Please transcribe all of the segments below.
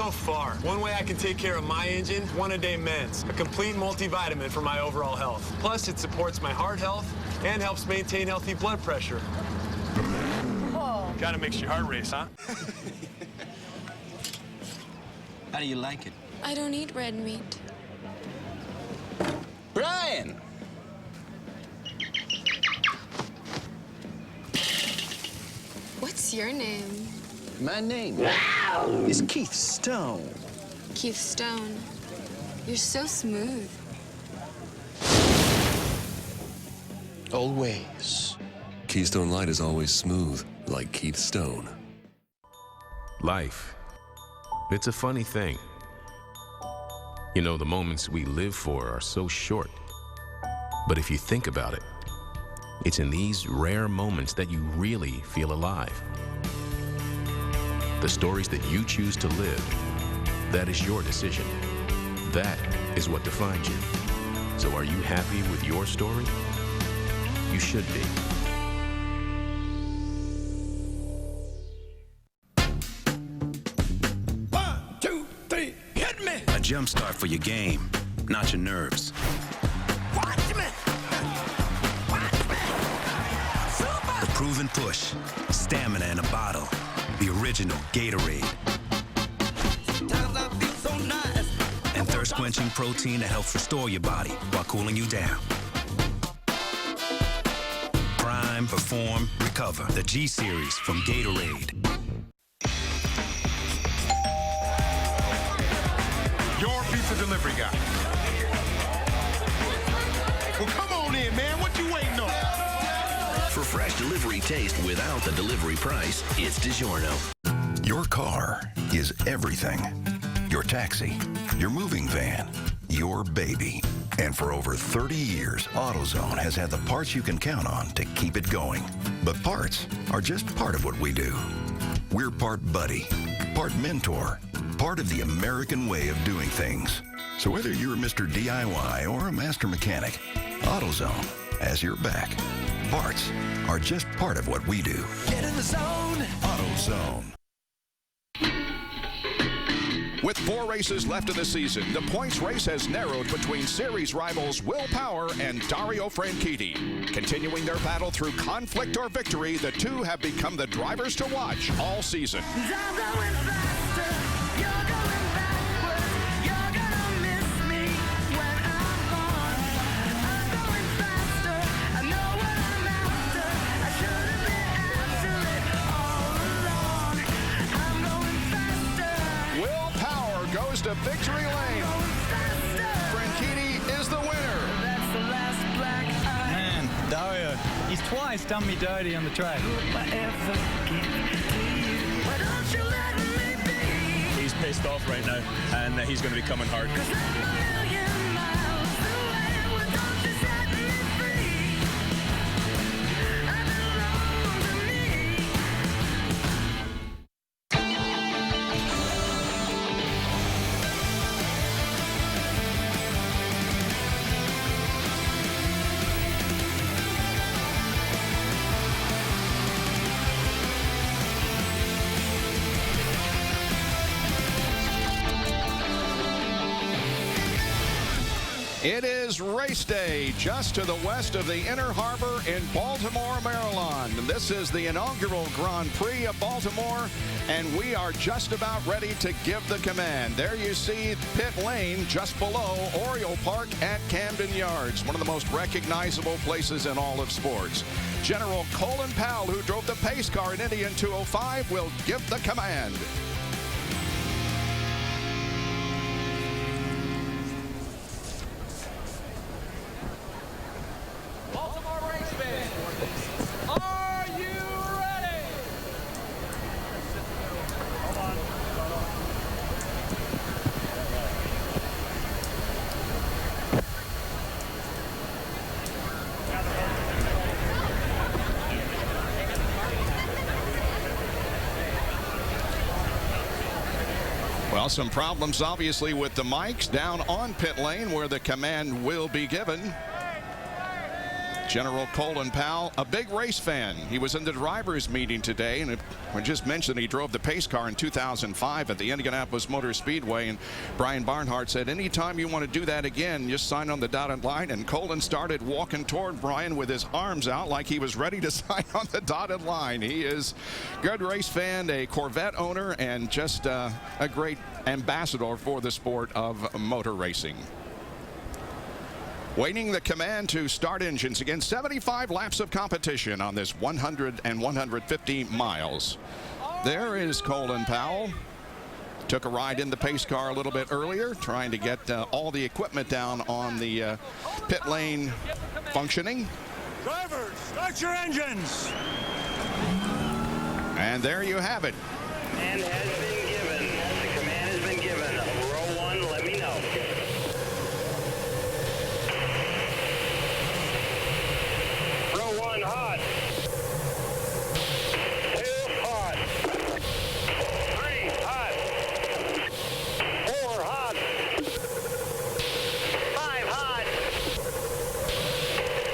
go far. One way I can take care of my engine, one-a-day meds. A complete multivitamin for my overall health. Plus, it supports my heart health and helps maintain healthy blood pressure. Whoa. Gotta makes your heart race, huh? How do you like it? I don't eat red meat. Brian! What's your name? My name is Keith Stone. Keith Stone. You're so smooth. Always. Keystone Light is always smooth, like Keith Stone. Life. It's a funny thing. You know, the moments we live for are so short. But if you think about it, it's in these rare moments that you really feel alive. The stories that you choose to live, that is your decision. That is what defines you. So are you happy with your story? You should be. One, two, three, hit me! A jump start for your game, not your nerves. Watch me! The proven push, stamina in a bottle, the original Gatorade. And thirst-quenching protein that helps restore your body while cooling you down. Prime, perform, recover. The G-Series from Gatorade. Your pizza delivery guy. Well, come on in, man. What you waiting on? For fresh delivery taste without the delivery price, it's DiGiorno. Your car is everything. Your taxi, your moving van, your baby. And for over 30 years, AutoZone has had the parts you can count on to keep it going. But parts are just part of what we do. We're part buddy, part mentor, part of the American way of doing things. So whether you're Mr. DIY or a master mechanic, AutoZone has your back. Parts are just part of what we do. Get in the zone! AutoZone. With 4 races left of the season, the points race has narrowed between series rivals Will Power and Dario Franchitti. Continuing their battle through conflict or victory, the two have become the drivers to watch all season. Goes to victory lane. Franchitti is the winner. Man, Dario, he's twice done me dirty on the track. He's pissed off right now, and he's going to be coming hard. It is race day just to the west of the Inner Harbor in Baltimore, Maryland. This is the inaugural Grand Prix of Baltimore, and we are just about ready to give the command. There you see pit lane just below Oriole Park at Camden Yards, one of the most recognizable places in all of sports. General Colin Powell, who drove the pace car in Indy in 205, will give the command. Well, some problems obviously with the mics down on pit lane where the command will be given. General Colin Powell, a big race fan. He was in the drivers' meeting today, and I just mentioned he drove the pace car in 2005 at the Indianapolis Motor Speedway, and Brian Barnhart said, anytime you want to do that again, just sign on the dotted line. And Colin started walking toward Brian with his arms out like he was ready to sign on the dotted line. He is a good race fan, a Corvette owner, and just a great ambassador for the sport of motor racing. Waiting the command to start engines. Again, 75 laps of competition on this 100 and 150 miles. There is Colin Powell. Took a ride in the pace car a little bit earlier, trying to get all the equipment down on the pit lane functioning. Drivers, start your engines. And there you have it. Command has been given. The command has been given. Row 1, let me know. Row 1 hot. 2 hot. 3 hot. 4 hot. 5 hot.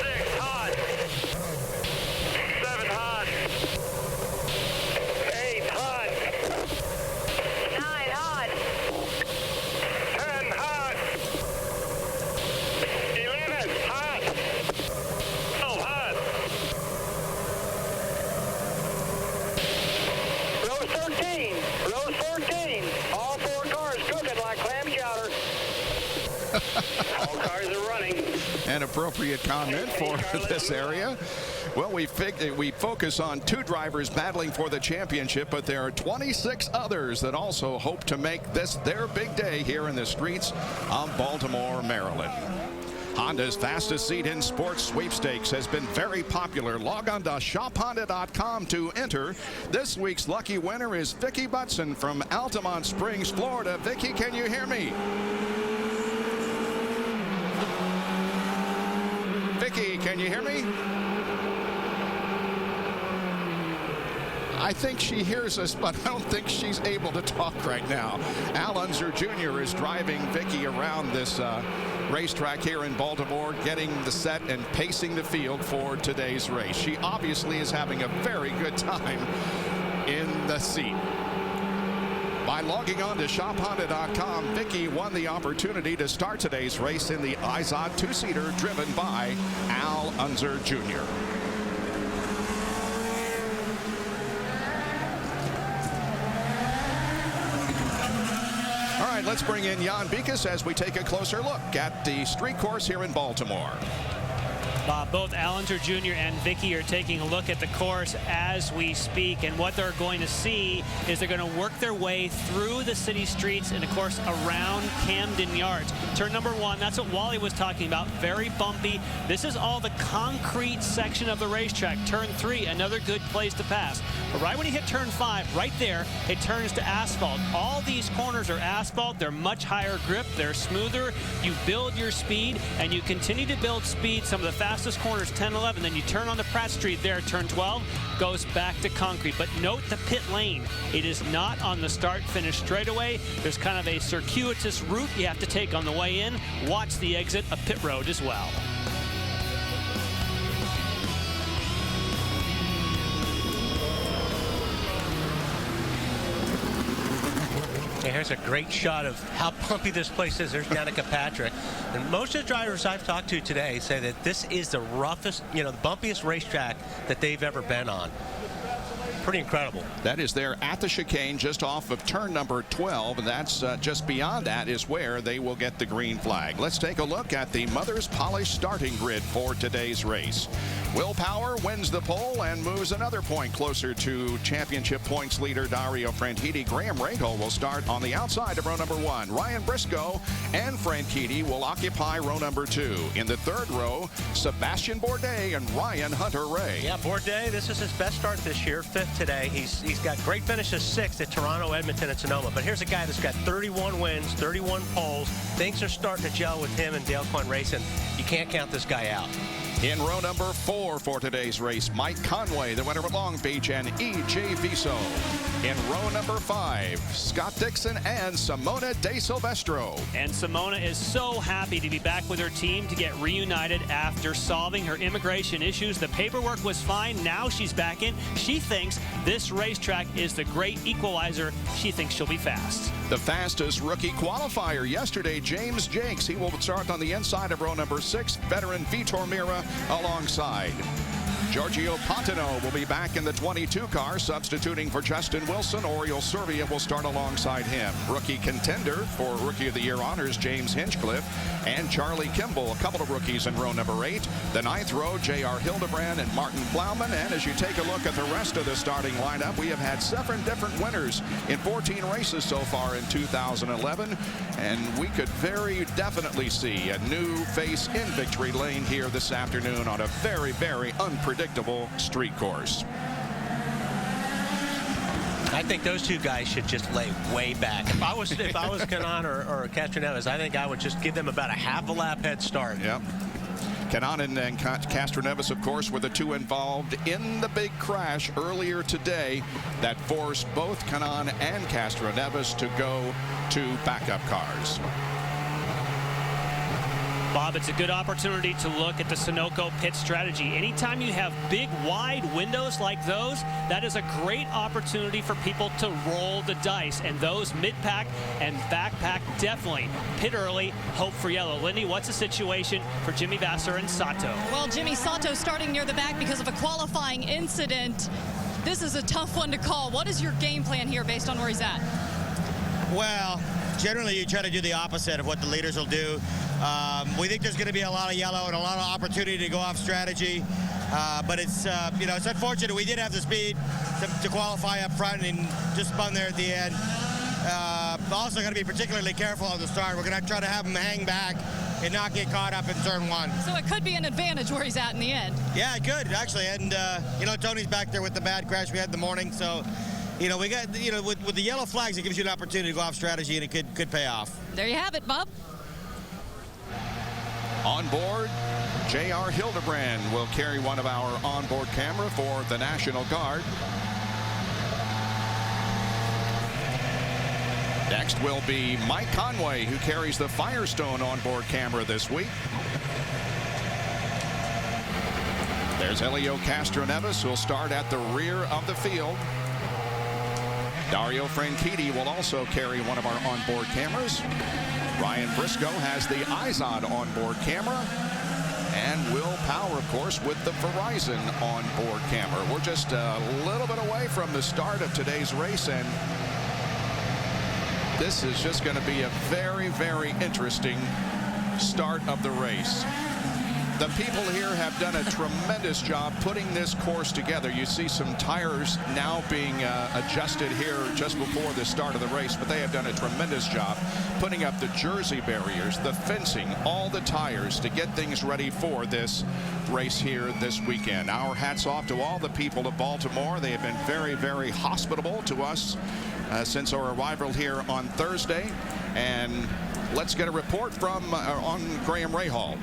6 hot. 7 hot. 8 hot. 9 hot. 10 hot. 11 hot. 12 hot. Row 13. Row 14. All 4 cars cooking like clam chowder. All cars are running. An appropriate comment for this area. Well, we focus on 2 drivers battling for the championship, but there are 26 others that also hope to make this their big day here in the streets of Baltimore, Maryland. Honda's fastest seat in sports sweepstakes has been very popular. Log on to shophonda.com to enter. This week's lucky winner is Vicky Butson from Altamont Springs, Florida. Vicky, can you hear me? Vicky, can you hear me? I think she hears us, but I don't think she's able to talk right now. Al Unser Jr. is driving Vicky around this racetrack here in Baltimore, getting the set and pacing the field for today's race. She obviously is having a very good time in the seat. By logging on to shophonda.com, Vicky won the opportunity to start today's race in the Izod 2-seater driven by Al Unser Jr. All right, let's bring in Jan Beekes as we take a closer look at the street course here in Baltimore. Both Al Unser Jr. and Vicky are taking a look at the course as we speak, and what they're going to see is they're going to work their way through the city streets and, of course, around Camden Yards. Turn number 1, that's what Wally was talking about, very bumpy. This is all the concrete section of the racetrack. Turn 3, another good place to pass. But right when you hit turn 5, right there, it turns to asphalt. All these corners are asphalt. They're much higher grip. They're smoother. You build your speed, and you continue to build speed. Some of the fastest corners, 10, 11. Then you turn on the Pratt Street there, turn 12, goes back to concrete. But note the pit lane. It is not on the start-finish straightaway. There's kind of a circuitous route you have to take on the way in. Watch the exit of pit road as well. Here's a great shot of how bumpy this place is. There's Danica Patrick. And most of the drivers I've talked to today say that this is the roughest, the bumpiest racetrack that they've ever been on. Pretty incredible. That is there at the chicane just off of turn number 12, and that's just beyond that is where they will get the green flag. Let's take a look at the Mother's Polish starting grid for today's race. Will Power wins the pole and moves another point closer to championship points leader Dario Franchitti. Graham Rahal will start on the outside of row number 1. Ryan Briscoe and Franchitti will occupy row number 2. In the third row, Sebastian Bourdais and Ryan Hunter-Reay. Yeah, Bourdais, this is his best start this year, 5th today. He's got great finishes, 6th at Toronto, Edmonton, and Sonoma. But here's a guy that's got 31 wins, 31 poles. Things are starting to gel with him and Dale Coyne Racing. You can't count this guy out. In row number 4 for today's race, Mike Conway, the winner of Long Beach, and E.J. Viso. In row number 5, Scott Dixon and Simona De Silvestro. And Simona is so happy to be back with her team to get reunited after solving her immigration issues. The paperwork was fine. Now she's back in. She thinks this racetrack is the great equalizer. She thinks she'll be fast. The fastest rookie qualifier yesterday, James Jakes. He will start on the inside of row number 6. Veteran Vitor Meira alongside. Giorgio Patino will be back in the 22 car, substituting for Justin Wilson. Oriol Servia will start alongside him. Rookie contender for Rookie of the Year honors, James Hinchcliffe and Charlie Kimball, a couple of rookies in row number 8. The 9th row, J.R. Hildebrand and Martin Plowman. And as you take a look at the rest of the starting lineup, we have had 7 different winners in 14 races so far in 2011. And we could very definitely see a new face in victory lane here this afternoon on a very, very unpredictable street course. I think those two guys should just lay way back. If I was Kanaan or Castroneves, I think I would just give them about a half a lap head start. Yep. Kanaan and Castroneves, of course, were the two involved in the big crash earlier today that forced both Kanaan and Castroneves to go to backup cars. Bob, it's a good opportunity to look at the Sunoco pit strategy. Anytime you have big, wide windows like those, that is a great opportunity for people to roll the dice. And those mid-pack and backpack definitely pit early, hope for yellow. Lindy, what's the situation for Jimmy Vasser and Sato? Well, Jimmy Sato starting near the back because of a qualifying incident. This is a tough one to call. What is your game plan here based on where he's at? Well, generally you try to do the opposite of what the leaders will do. We think there's going to be a lot of yellow and a lot of opportunity to go off strategy. But it's, you know, it's unfortunate. We did have the speed to qualify up front and just spun there at the end. Also going to be particularly careful on the start. We're going to try to have him hang back and not get caught up in turn 1. So it could be an advantage where he's at in the end. Yeah, it could, actually. And, you know, Tony's back there with the bad crash we had in the morning. So, you know, we got, you know, with the yellow flags, it gives you an opportunity to go off strategy, and it could pay off. There you have it, Bob. On board, J.R. Hildebrand will carry one of our onboard camera for the National Guard. Next will be Mike Conway, who carries the Firestone onboard camera this week. There's Helio Castroneves, who will start at the rear of the field. Dario Franchitti will also carry one of our onboard cameras. Ryan Briscoe has the IZOD onboard camera. And Will Power, of course, with the Verizon onboard camera. We're just a little bit away from the start of today's race, and this is just going to be a very, very interesting start of the race. The people here have done a tremendous job putting this course together. You see some tires now being adjusted here just before the start of the race, but they have done a tremendous job putting up the jersey barriers, the fencing, all the tires to get things ready for this race here this weekend. Our hats off to all the people of Baltimore. They have been very, very hospitable to us since our arrival here on Thursday. And let's get a report from on Graham Rahal.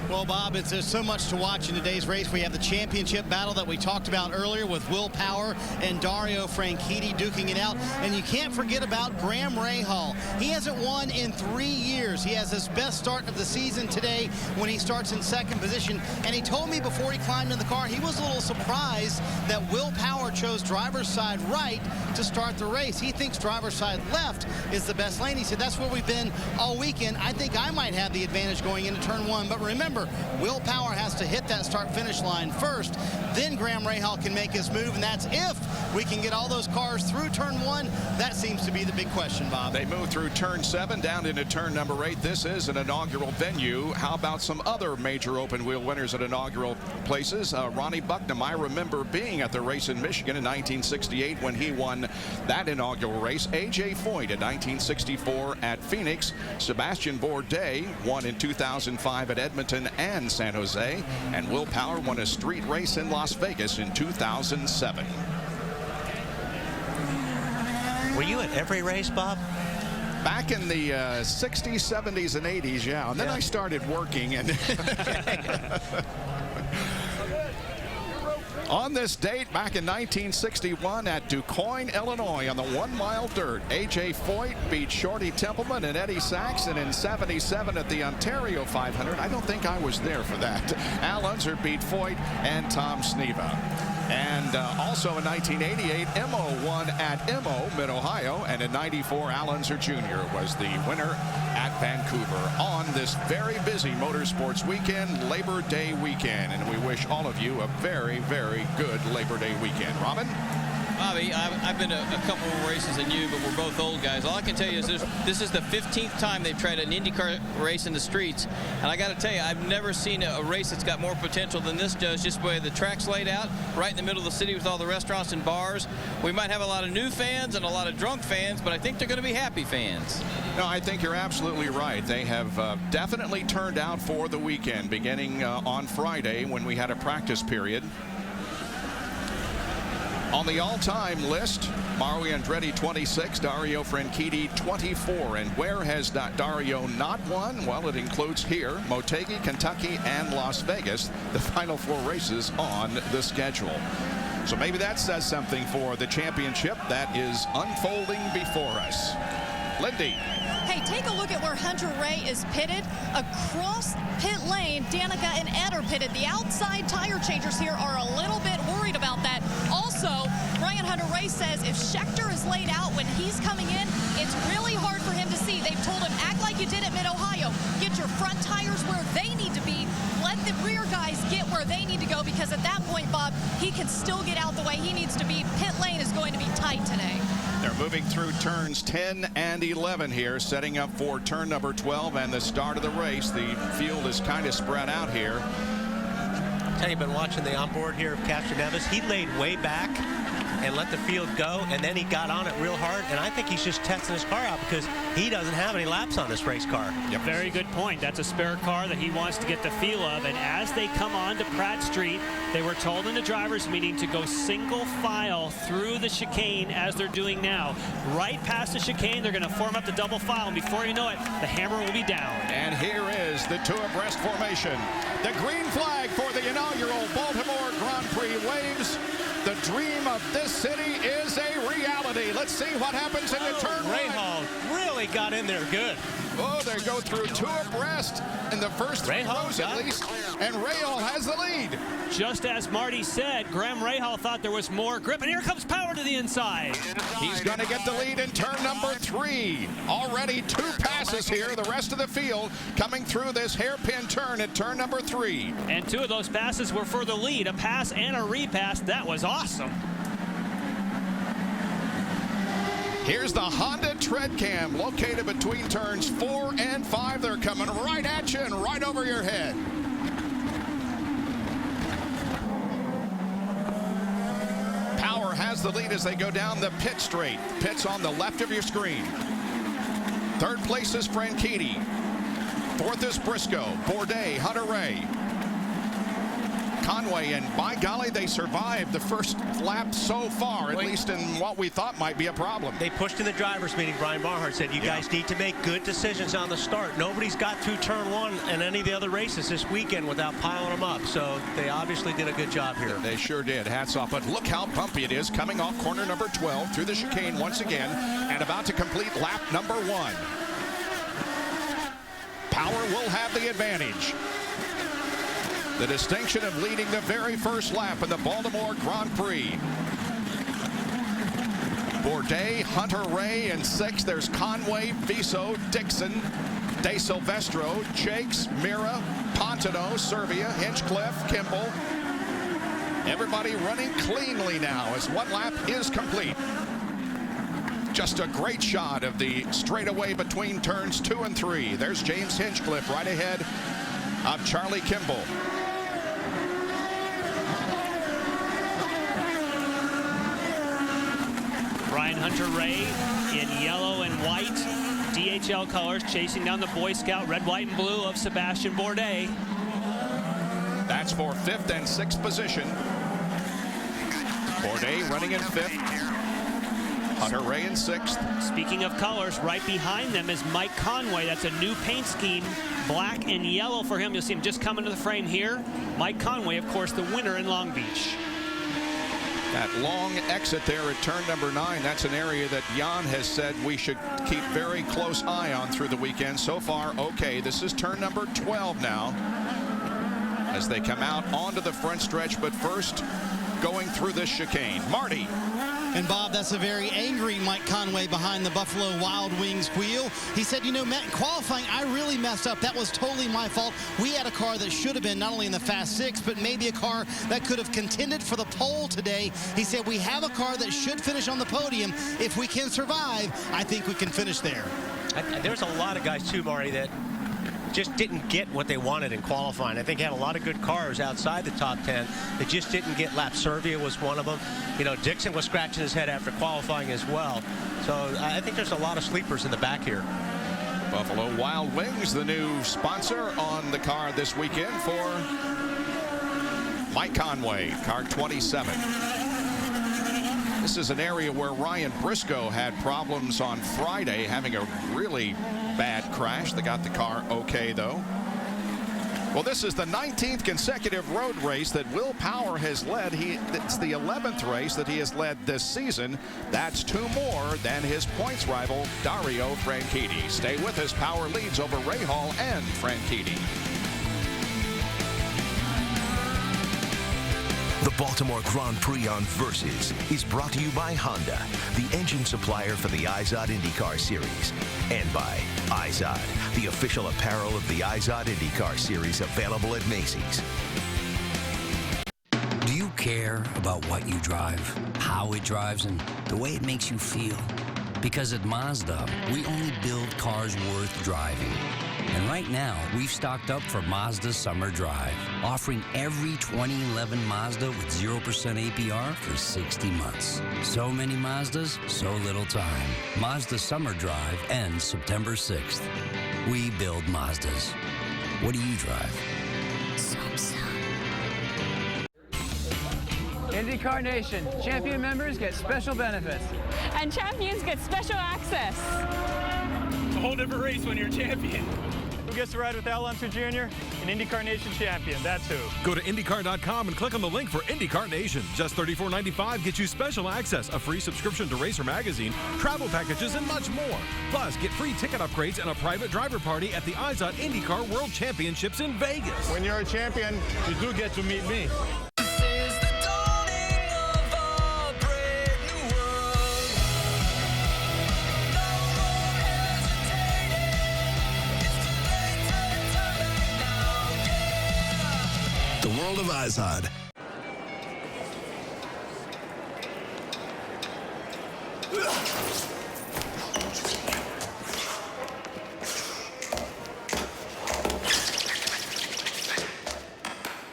Well, Bob, there's so much to watch in today's race. We have the championship battle that we talked about earlier with Will Power and Dario Franchitti duking it out. And you can't forget about Graham Rahal. He hasn't won in 3 years. He has his best start of the season today when he starts in second position. And he told me before he climbed in the car, he was a little surprised that Will Power chose driver's side right to start the race. He thinks driver's side left is the best lane. He said, that's where we've been all weekend. I think I might have the advantage going into turn 1. But remember, Will Power has to hit that start-finish line first. Then Graham Rahal can make his move, and that's if we can get all those cars through turn 1. That seems to be the big question, Bob. They move through turn 7 down into turn number 8. This is an inaugural venue. How about some other major open wheel winners at inaugural places? Ronnie Bucknam, I remember being at the race in Michigan in 1968 when he won that inaugural race. A.J. Foyt in 1964 at Phoenix. Sebastian Bourdais won in 2005 at Edmonton and San Jose. And Will Power won a street race in Las Vegas in 2007. Were you at every race, Bob? Back in the 60s, 70s, and 80s, yeah. And then I started working. And On this date, back in 1961 at DuQuoin, Illinois, on the 1 mile dirt, A.J. Foyt beat Shorty Templeman and Eddie Saxon in 77 at the Ontario 500. I don't think I was there for that. Al Unser beat Foyt and Tom Sneva. And also in 1988, Emo won at Emo, Mid-Ohio. And in 94, Al Unser Jr. was the winner at Vancouver on this very busy motorsports weekend, Labor Day weekend. And we wish all of you a very, very good Labor Day weekend. Robin? Bobby, I've been to a couple more races than you, but we're both old guys. All I can tell you is this is the 15th time they've tried an IndyCar race in the streets. And I got to tell you, I've never seen a race that's got more potential than this does, just the way the track's laid out, right in the middle of the city with all the restaurants and bars. We might have a lot of new fans and a lot of drunk fans, but I think they're going to be happy fans. No, I think you're absolutely right. They have definitely turned out for the weekend, beginning on Friday when we had a practice period. On the all-time list, Mario Andretti 26, Dario Franchitti 24. And where has Dario not won? Well, it includes here, Motegi, Kentucky, and Las Vegas, the final 4 races on the schedule. So maybe that says something for the championship that is unfolding before us. Lindy. Hey, take a look at where Hunter Ray is pitted. Across pit lane, Danica and Ed are pitted. The outside tire changers here are a little bit worried about that. Also, Brian Hunter Ray says if Scheckter is laid out when he's coming in, it's really hard for him to see. They've told him, act like you did at Mid-Ohio. Get your front tires where they need to be. Let the rear guys get where they need to go, because at that point, Bob, he can still get out the way he needs to be. Pit lane is going to be tight today. They're moving through turns 10 and 11 here, setting up for turn number 12 and the start of the race. The field is kind of spread out here. You've been watching the onboard here of Castroneves. He laid way back and let the field go, and then he got on it real hard, and I think he's just testing his car out because he doesn't have any laps on this race car. Yep. Very good point. That's a spare car that he wants to get the feel of, and as they come on to Pratt Street, they were told in the drivers' meeting to go single file through the chicane as they're doing now. Right past the chicane, they're going to form up the double file, and before you know it, the hammer will be down. And here is the 2 abreast formation. The green flag for the inaugural Baltimore Grand Prix waves. The dream of this city is a reality. Let's see what happens in the turn. Rahal really got in there good. Oh, they go through 2 abreast in the first 3 rows at least, and Rahal has the lead. Just as Marty said, Graham Rahal thought there was more grip, and here comes Power to the inside. He's going to get the lead in turn number 3. Already 2 passes here. The rest of the field coming through this hairpin turn at turn number 3. And 2 of those passes were for the lead, a pass and a repass. That was awesome. Here's the Honda tread cam located between turns 4 and 5. They're coming right at you and right over your head. Power has the lead as they go down the pit straight. Pit's on the left of your screen. 3rd place is Franchitti. 4th is Briscoe, Bourdais, Hunter Ray, Conway, and by golly, they survived the first lap so far, at least in what we thought might be a problem. They pushed in the drivers' meeting. Brian Barnhart said, you guys need to make good decisions on the start. Nobody's got through turn 1 in any of the other races this weekend without piling them up, so they obviously did a good job here. They sure did. Hats off. But look how bumpy it is coming off corner number 12 through the chicane once again and about to complete lap number 1. Power will have the advantage. The distinction of leading the very first lap in the Baltimore Grand Prix. Bourdais, Hunter Ray in 6th. There's Conway, Viso, Dixon, De Silvestro, Jakes, Mira, Pontano, Servia, Hinchcliffe, Kimball. Everybody running cleanly now as one lap is complete. Just a great shot of the straightaway between turns 2 and 3. There's James Hinchcliffe right ahead of Charlie Kimball. Brian Hunter Ray in yellow and white, DHL colors, chasing down the Boy Scout red, white, and blue of Sebastian Bourdais. That's for 5th and 6th position. Bourdais running in 5th. Hunter Ray in 6th. Speaking of colors, right behind them is Mike Conway. That's a new paint scheme, black and yellow for him. You'll see him just coming to the frame here. Mike Conway, of course, the winner in Long Beach. That long exit there at turn number 9, that's an area that Jan has said we should keep very close eye on through the weekend. So far, okay. This is turn number 12 now as they come out onto the front stretch, but first going through this chicane. Marty. And Bob, that's a very angry Mike Conway behind the Buffalo Wild Wings wheel. He said, you know, Matt, in qualifying, I really messed up. That was totally my fault. We had a car that should have been not only in the Fast 6, but maybe a car that could have contended for the pole today. He said, we have a car that should finish on the podium. If we can survive, I think we can finish there. There's a lot of guys, too, Marty, that just didn't get what they wanted in qualifying. I think he had a lot of good cars outside the top 10 that just didn't get laps. Servia was one of them. You know, Dixon was scratching his head after qualifying as well. So I think there's a lot of sleepers in the back here. Buffalo Wild Wings, the new sponsor on the car this weekend for Mike Conway, car 27. This is an area where Ryan Briscoe had problems on Friday, having a really bad crash. They got the car okay, though. Well, this is the 19th consecutive road race that Will Power has led. It's the 11th race that he has led this season. That's 2 more than his points rival, Dario Franchitti. Stay with us. Power leads over Rahal and Franchitti. The Baltimore Grand Prix on Versus is brought to you by Honda, the engine supplier for the IZOD IndyCar Series, and by IZOD, the official apparel of the IZOD IndyCar Series, available at Macy's. Do you care about what you drive, how it drives, and the way it makes you feel? Because at Mazda, we only build cars worth driving. And right now, we've stocked up for Mazda's Summer Drive, offering every 2011 Mazda with 0% APR for 60 months. So many Mazdas, so little time. Mazda Summer Drive ends September 6th. We build Mazdas. What do you drive? IndyCar Nation, champion members get special benefits. And champions get special access. It's a whole different race when you're a champion. Who gets to ride with Al Unser Jr.? An IndyCar Nation champion, that's who. Go to IndyCar.com and click on the link for IndyCar Nation. Just $34.95 gets you special access, a free subscription to Racer Magazine, travel packages, and much more. Plus, get free ticket upgrades and a private driver party at the IZOD IndyCar World Championships in Vegas. When you're a champion, you do get to meet me. The world of IZOD.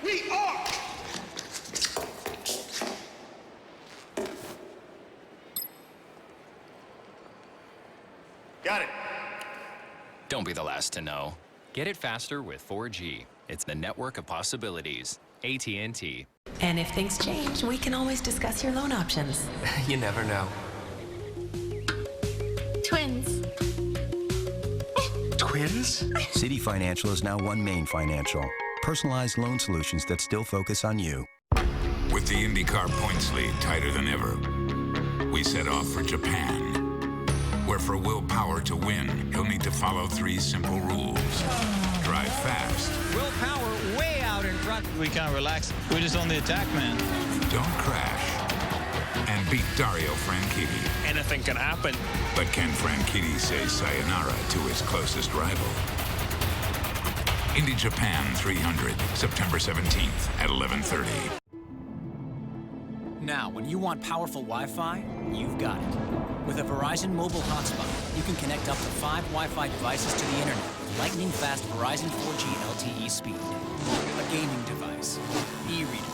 We are. Got it. Don't be the last to know. Get it faster with 4G. It's the network of possibilities. AT&T. And if things change, we can always discuss your loan options. You never know. Twins. Twins? City Financial is now One Main Financial. Personalized loan solutions that still focus on you. With the IndyCar points lead tighter than ever, we set off for Japan, where for Will Power to win, he'll need to follow 3 simple rules. Drive fast. Will Power way out in front. We can't relax. We're just on the attack, man. Don't crash. And beat Dario Franchitti. Anything can happen. But can Franchitti say sayonara to his closest rival? Indy Japan 300, September 17th at 11:30. Now, when you want powerful Wi-Fi, you've got it. With a Verizon mobile hotspot, you can connect up to 5 Wi-Fi devices to the internet. Lightning-fast Verizon 4G LTE speed. A gaming device, e-reader,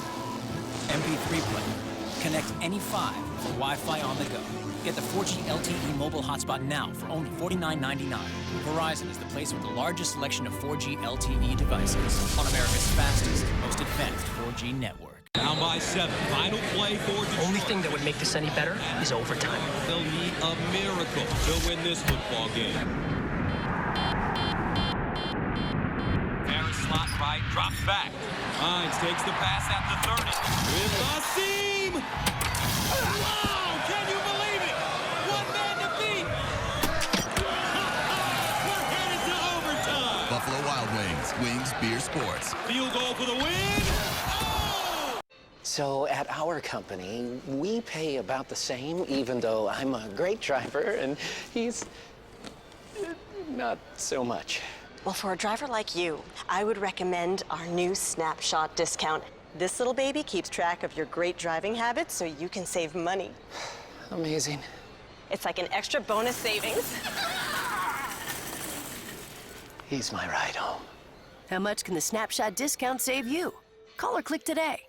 MP3 player. Connect any 5 for Wi-Fi on the go. Get the 4G LTE mobile hotspot now for only $49.99. Verizon is the place with the largest selection of 4G LTE devices on America's fastest, most advanced 4G network. Down by 7. Final play for Detroit. Only thing that would make this any better is overtime. They'll need a miracle to win this football game. Harris slot right, drops back. Hines takes the pass at the 30. With the seam. Wow! Can you believe it? One man to beat. We're headed to overtime. Buffalo Wild Wings. Wings Beer Sports. Field goal for the win. So at our company, we pay about the same, even though I'm a great driver and he's not so much. Well, for a driver like you, I would recommend our new Snapshot discount. This little baby keeps track of your great driving habits so you can save money. Amazing. It's like an extra bonus savings. He's my ride home. How much can the Snapshot discount save you? Call or click today.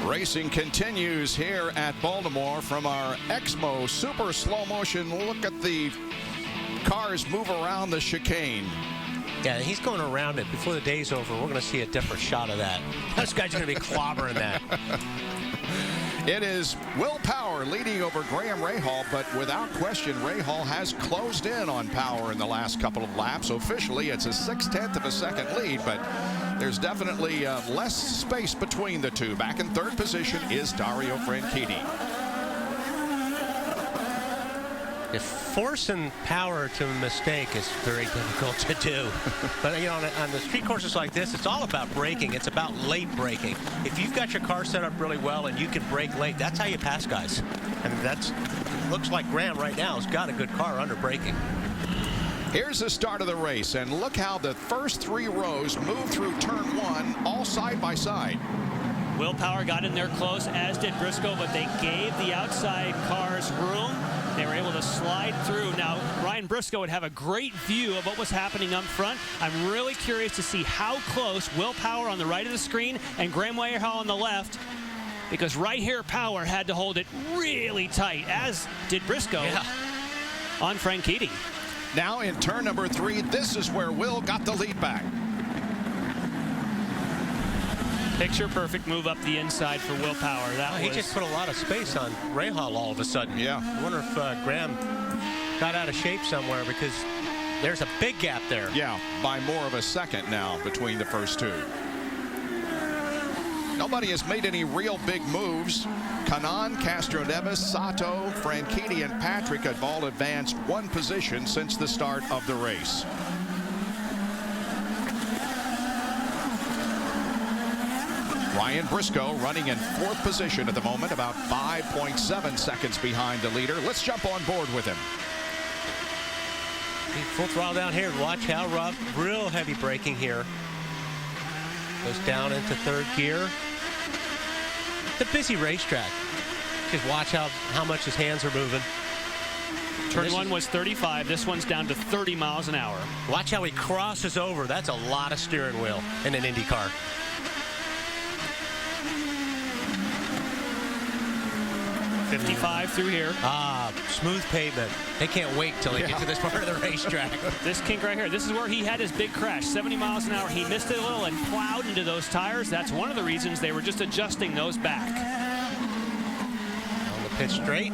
Racing continues here at Baltimore from our Exmo super slow motion. Look at the cars move around the chicane. Yeah, he's going around it. Before the day's over, we're going to see a different shot of that. This guy's going to be clobbering that. It is Will Power leading over Graham Rahal, but without question, Rahal has closed in on Power in the last couple of laps. Officially, it's a 0.6 of a second lead, but there's definitely less space between the two. Back in third position is Dario Franchitti. If forcing Power to a mistake is very difficult to do. But, you know, on the street courses like this, it's all about braking. It's about late braking. If you've got your car set up really well and you can brake late, that's how you pass guys. And that's, looks like Graham right now has got a good car under braking. Here's the start of the race, and look how the first 3 rows move through turn 1, all side by side. Will Power got in there close, as did Briscoe, but they gave the outside cars room. They were able to slide through. Now, Ryan Briscoe would have a great view of what was happening up front. I'm really curious to see how close Will Power on the right of the screen and Graham Rahal on the left, because right here, Power had to hold it really tight, as did Briscoe on Franchitti. Now in turn number 3, this is where Will got the lead back. Picture perfect move up the inside for Will Power. He just put a lot of space on Rahal all of a sudden. Yeah. I wonder if Graham got out of shape somewhere, because there's a big gap there. Yeah, by more of a second now between the first 2. Nobody has made any real big moves. Kanan, Castroneves, Sato, Franchitti, and Patrick have all advanced 1 position since the start of the race. Ryan Briscoe running in 4th position at the moment, about 5.7 seconds behind the leader. Let's jump on board with him. Full throttle down here. Watch how rough, real heavy braking here. Goes down into 3rd gear. It's a busy racetrack. Just watch how much his hands are moving. Turn 1 was 35. This one's down to 30 miles an hour. Watch how he crosses over. That's a lot of steering wheel in an Indy car. 55 through here. Smooth pavement. They can't wait till they get to this part of the racetrack. This kink right here, this is where he had his big crash, 70 miles an hour. He missed it a little and plowed into those tires. That's one of the reasons they were just adjusting those back. On the pit straight.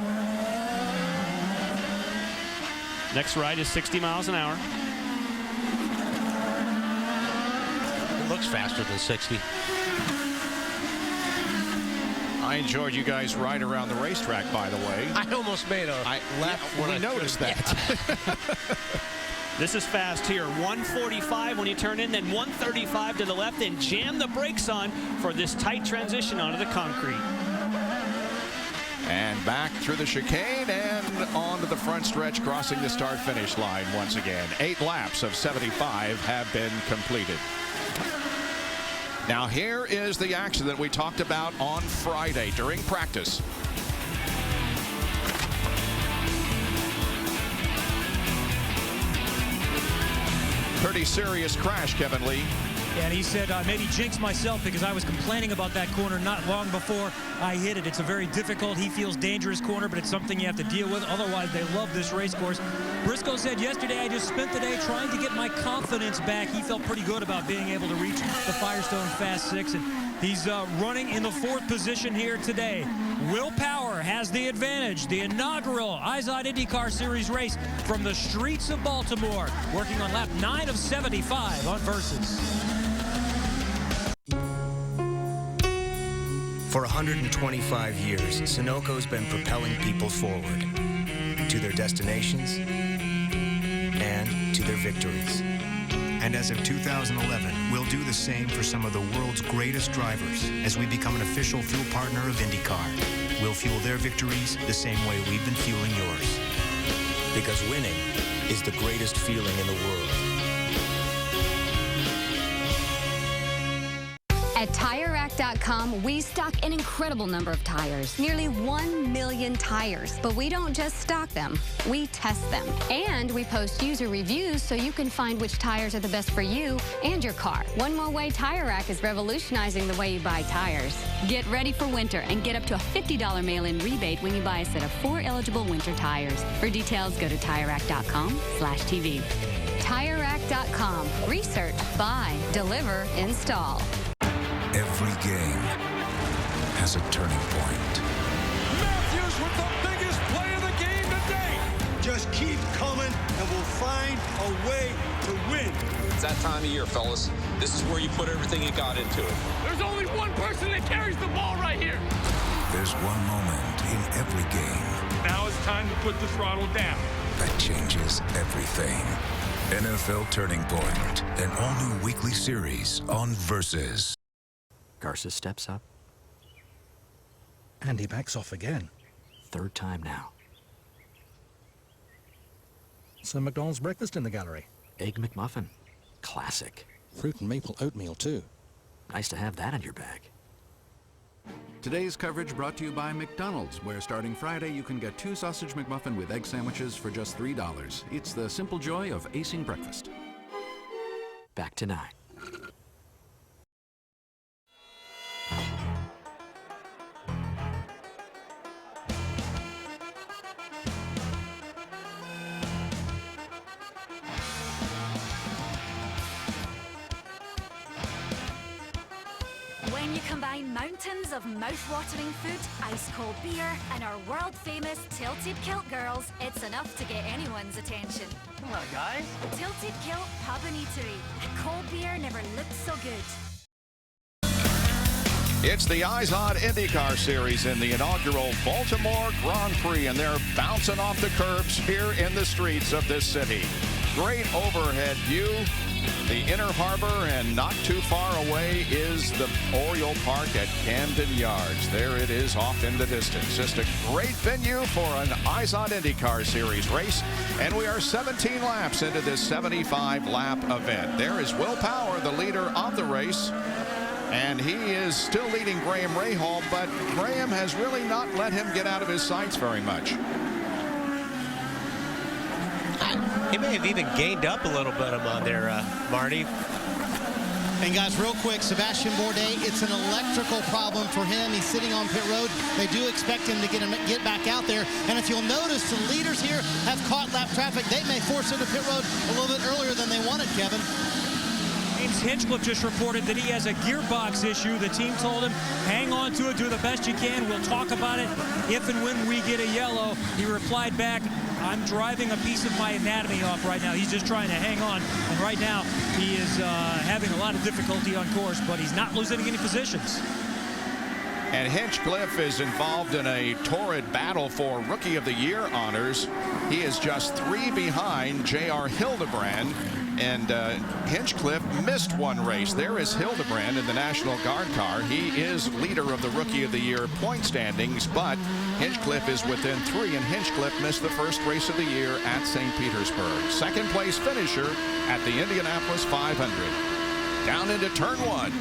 Next ride is 60 miles an hour. It looks faster than 60. I enjoyed you guys ride around the racetrack, by the way. I almost made a left when I noticed that. This is fast here. 145 when you turn in, then 135 to the left, and jam the brakes on for this tight transition onto the concrete. And back through the chicane and onto the front stretch, crossing the start-finish line once again. 8 laps of 75 have been completed. Now here is the accident we talked about on Friday during practice. Pretty serious crash, Kevin Lee. And he said, I maybe jinxed myself because I was complaining about that corner not long before I hit it. It's a very difficult, he feels dangerous corner, but it's something you have to deal with. Otherwise, they love this race course. Briscoe said yesterday, I just spent the day trying to get my confidence back. He felt pretty good about being able to reach the Firestone Fast 6. And he's running in the 4th position here today. Will Power has the advantage. The inaugural IZOD IndyCar Series race from the streets of Baltimore, working on lap 9 of 75 on Versus. For 125 years, Sunoco's been propelling people forward to their destinations and to their victories. And as of 2011, we'll do the same for some of the world's greatest drivers as we become an official fuel partner of IndyCar. We'll fuel their victories the same way we've been fueling yours. Because winning is the greatest feeling in the world. At TireRack.com, we stock an incredible number of tires, nearly 1 million tires. But we don't just stock them, we test them. And we post user reviews so you can find which tires are the best for you and your car. One more way Tire Rack is revolutionizing the way you buy tires. Get ready for winter and get up to a $50 mail-in rebate when you buy a set of 4 eligible winter tires. For details, go to TireRack.com/TV. TireRack.com. Research, buy, deliver, install. Every game has a turning point. Matthews with the biggest play of the game today. Just keep coming, and we'll find a way to win. It's that time of year, fellas. This is where you put everything you got into it. There's only one person that carries the ball right here. There's one moment in every game. Now it's time to put the throttle down. That changes everything. NFL Turning Point, an all-new weekly series on Versus. Garza steps up. And he backs off again. Third time now. Some McDonald's breakfast in the gallery. Egg McMuffin. Classic. Fruit and maple oatmeal, too. Nice to have that in your bag. Today's coverage brought to you by McDonald's, where starting Friday you can get 2 sausage McMuffin with egg sandwiches for just $3. It's the simple joy of acing breakfast. Back to 9. When you combine mountains of mouth-watering food, ice-cold beer, and our world-famous Tilted Kilt girls, it's enough to get anyone's attention. Hello, guys. Tilted Kilt Pub and Eatery. A cold beer never looked so good. It's the IZOD IndyCar Series in the inaugural Baltimore Grand Prix, and they're bouncing off the curbs here in the streets of this city. Great overhead view. The inner harbor, and not too far away is the Oriole Park at Camden Yards. There it is off in the distance. Just a great venue for an IZOD IndyCar Series race. And we are 17 laps into this 75-lap event. There is Will Power, the leader of the race. And he is still leading Graham Rahal, but Graham has really not let him get out of his sights very much. He may have even gained up a little bit on there, Marty. And guys, real quick, Sebastian Bourdais, it's an electrical problem for him. He's sitting on pit road. They do expect him to get back out there. And if you'll notice, the leaders here have caught lap traffic. They may force into pit road a little bit earlier than they wanted, Kevin. James Hinchcliffe just reported that he has a gearbox issue. The team told him, hang on to it, do the best you can. We'll talk about it if and when we get a yellow. He replied back, I'm driving a piece of my anatomy off right now. He's just trying to hang on. And right now, he is having a lot of difficulty on course, but he's not losing any positions. And Hinchcliffe is involved in a torrid battle for Rookie of the Year honors. He is just 3 behind J.R. Hildebrand. And Hinchcliffe missed one race. There is Hildebrand in the National Guard car. He is leader of the Rookie of the Year point standings, but Hinchcliffe is within 3, and Hinchcliffe missed the first race of the year at St. Petersburg. Second place finisher at the Indianapolis 500. Down into turn 1.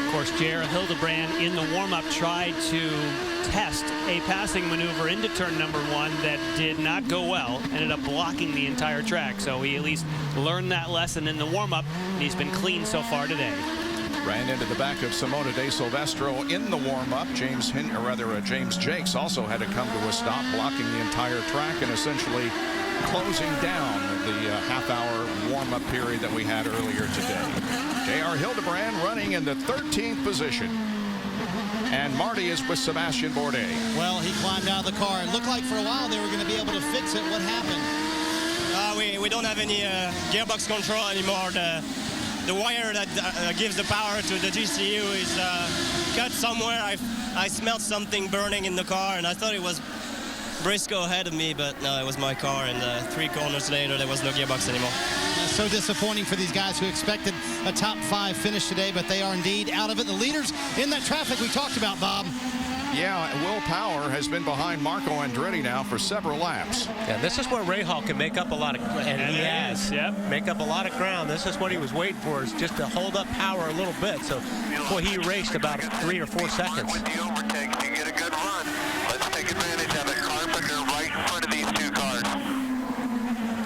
Of course, J.R. Hildebrand in the warm-up tried to test a passing maneuver into turn number 1 that did not go well, ended up blocking the entire track. So he at least learned that lesson in the warm-up, and he's been clean so far today. Ran into the back of Simona De Silvestro in the warm-up. James Jakes also had to come to a stop, blocking the entire track and essentially closing down the half-hour warm-up period that we had earlier today. J.R. Hildebrand running in the 13th position. And Marty is with Sebastian Bourdais. Well, he climbed out of the car. It looked like for a while they were going to be able to fix it. What happened? We don't have any gearbox control anymore. the wire that gives the power to the GCU is cut somewhere. I smelled something burning in the car, and I thought it was Briscoe ahead of me, but no, it was my car, and 3 corners later, there was no gearbox anymore. So disappointing for these guys who expected a top 5 finish today, but they are indeed out of it. The leaders in that traffic we talked about, Bob. Yeah, Will Power has been behind Marco Andretti now for several laps. Yeah, this is where Rahal can make up a lot of, and he has, make up a lot of ground. This is what he was waiting for, is just to hold up Power a little bit. So, boy, he raced about 3 or 4 seconds. With the overtakes, you get a good run. Let's take advantage of it. Carpenter right in front of these 2 cars.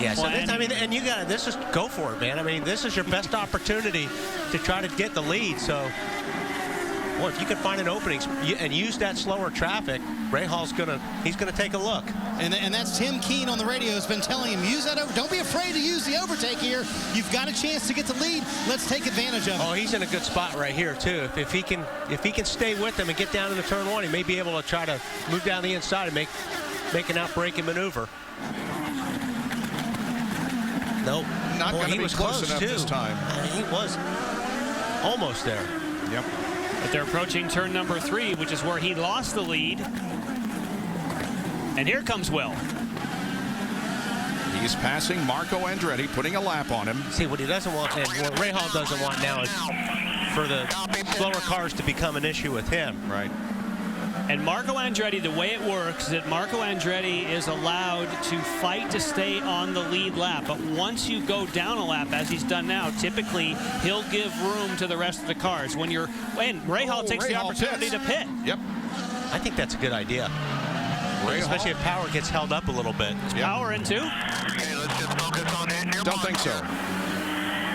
Yeah, so this, I mean, and you got this is go for it, man. I mean, this is your best opportunity to try to get the lead. So, well, if you can find an opening and use that slower traffic, Rahal's he's gonna take a look. And that's Tim Keene on the radio has been telling him, use that over. Don't be afraid to use the overtake here. You've got a chance to get the lead. Let's take advantage of it. Oh, he's in a good spot right here too. If he can stay with them and get down into turn 1, he may be able to try to move down the inside and make an outbraking maneuver. Nope. Not going to be close enough too. this time. He was almost there. Yep. But they're approaching turn number 3, which is where he lost the lead. And here comes Will. He's passing Marco Andretti, putting a lap on him. See, what he doesn't want, and what Rahal doesn't want now is for the slower cars to become an issue with him. Right. And Marco Andretti, the way it works is that Marco Andretti is allowed to fight to stay on the lead lap. But once you go down a lap, as he's done now, typically he'll give room to the rest of the cars. When Rahal takes the opportunity to pit. Yep. I think that's a good idea. Especially if Power gets held up a little bit. Is Power in too? Okay, let's just focus on hitting your Don't think so.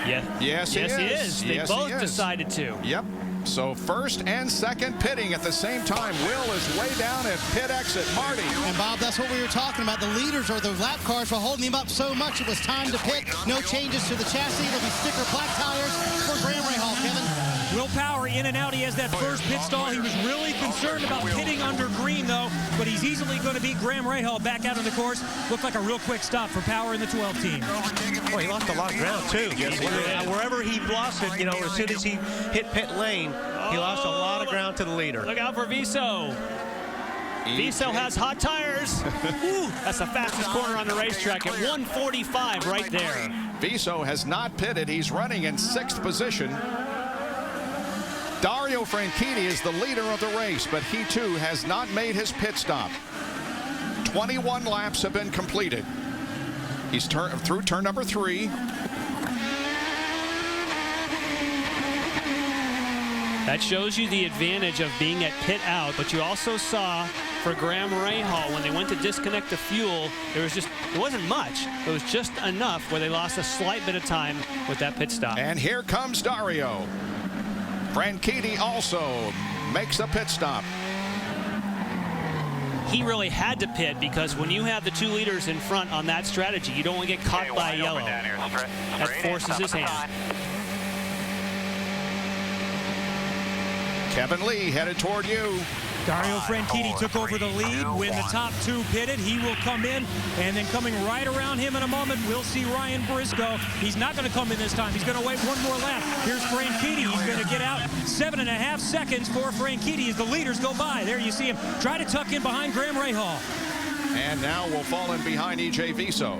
Yeah. Yes, he is. They both decided to. Yep. So first and second pitting at the same time. Will is way down at pit exit. Marty. And Bob, that's what we were talking about. The leaders or the lap cars were holding him up so much it was time to pit. No changes to the chassis. It'll be sticker black tires for Graham Rahal, Kevin. Will Power in and out. He has that first pit stall. He was really concerned about pitting under green, though, but he's easily going to beat Graham Rahal back out on the course. Looked like a real quick stop for Power in the 12 team. Boy, he lost a lot of ground, too. Yes, he did. Wherever he lost it, you know, as soon as he hit pit lane, he lost a lot of ground to the leader. Look out for Viso. Viso has hot tires. Woo, that's the fastest corner on the racetrack at 145 right there. Viso has not pitted. He's running in 6th position. Dario Franchitti is the leader of the race, but he too has not made his pit stop. 21 laps have been completed. He's through turn number 3. That shows you the advantage of being at pit out, but you also saw for Graham Rahal when they went to disconnect the fuel, it wasn't much. It was just enough where they lost a slight bit of time with that pit stop. And here comes Dario. Franchitti also makes a pit stop. He really had to pit because when you have the 2 leaders in front on that strategy, you don't want to get caught by yellow. That forces his hand. Kevin Lee headed toward you. Dario Franchitti took over the lead. When the top 2 pitted, he will come in. And then coming right around him in a moment, we'll see Ryan Briscoe. He's not going to come in this time. He's going to wait one more lap. Here's Franchitti. He's going to get out 7.5 seconds for Franchitti as the leaders go by. There you see him try to tuck in behind Graham Rahal. And now we'll fall in behind E.J. Viso.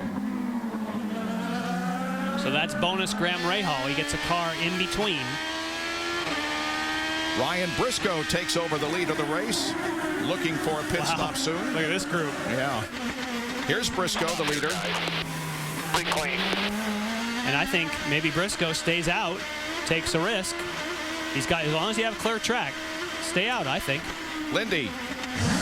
So that's bonus Graham Rahal. He gets a car in between. Ryan Briscoe takes over the lead of the race, looking for a pit stop soon. Look at this group. Yeah. Here's Briscoe, the leader. And I think maybe Briscoe stays out, takes a risk. He's got, as long as you have a clear track, stay out, I think. Lindy.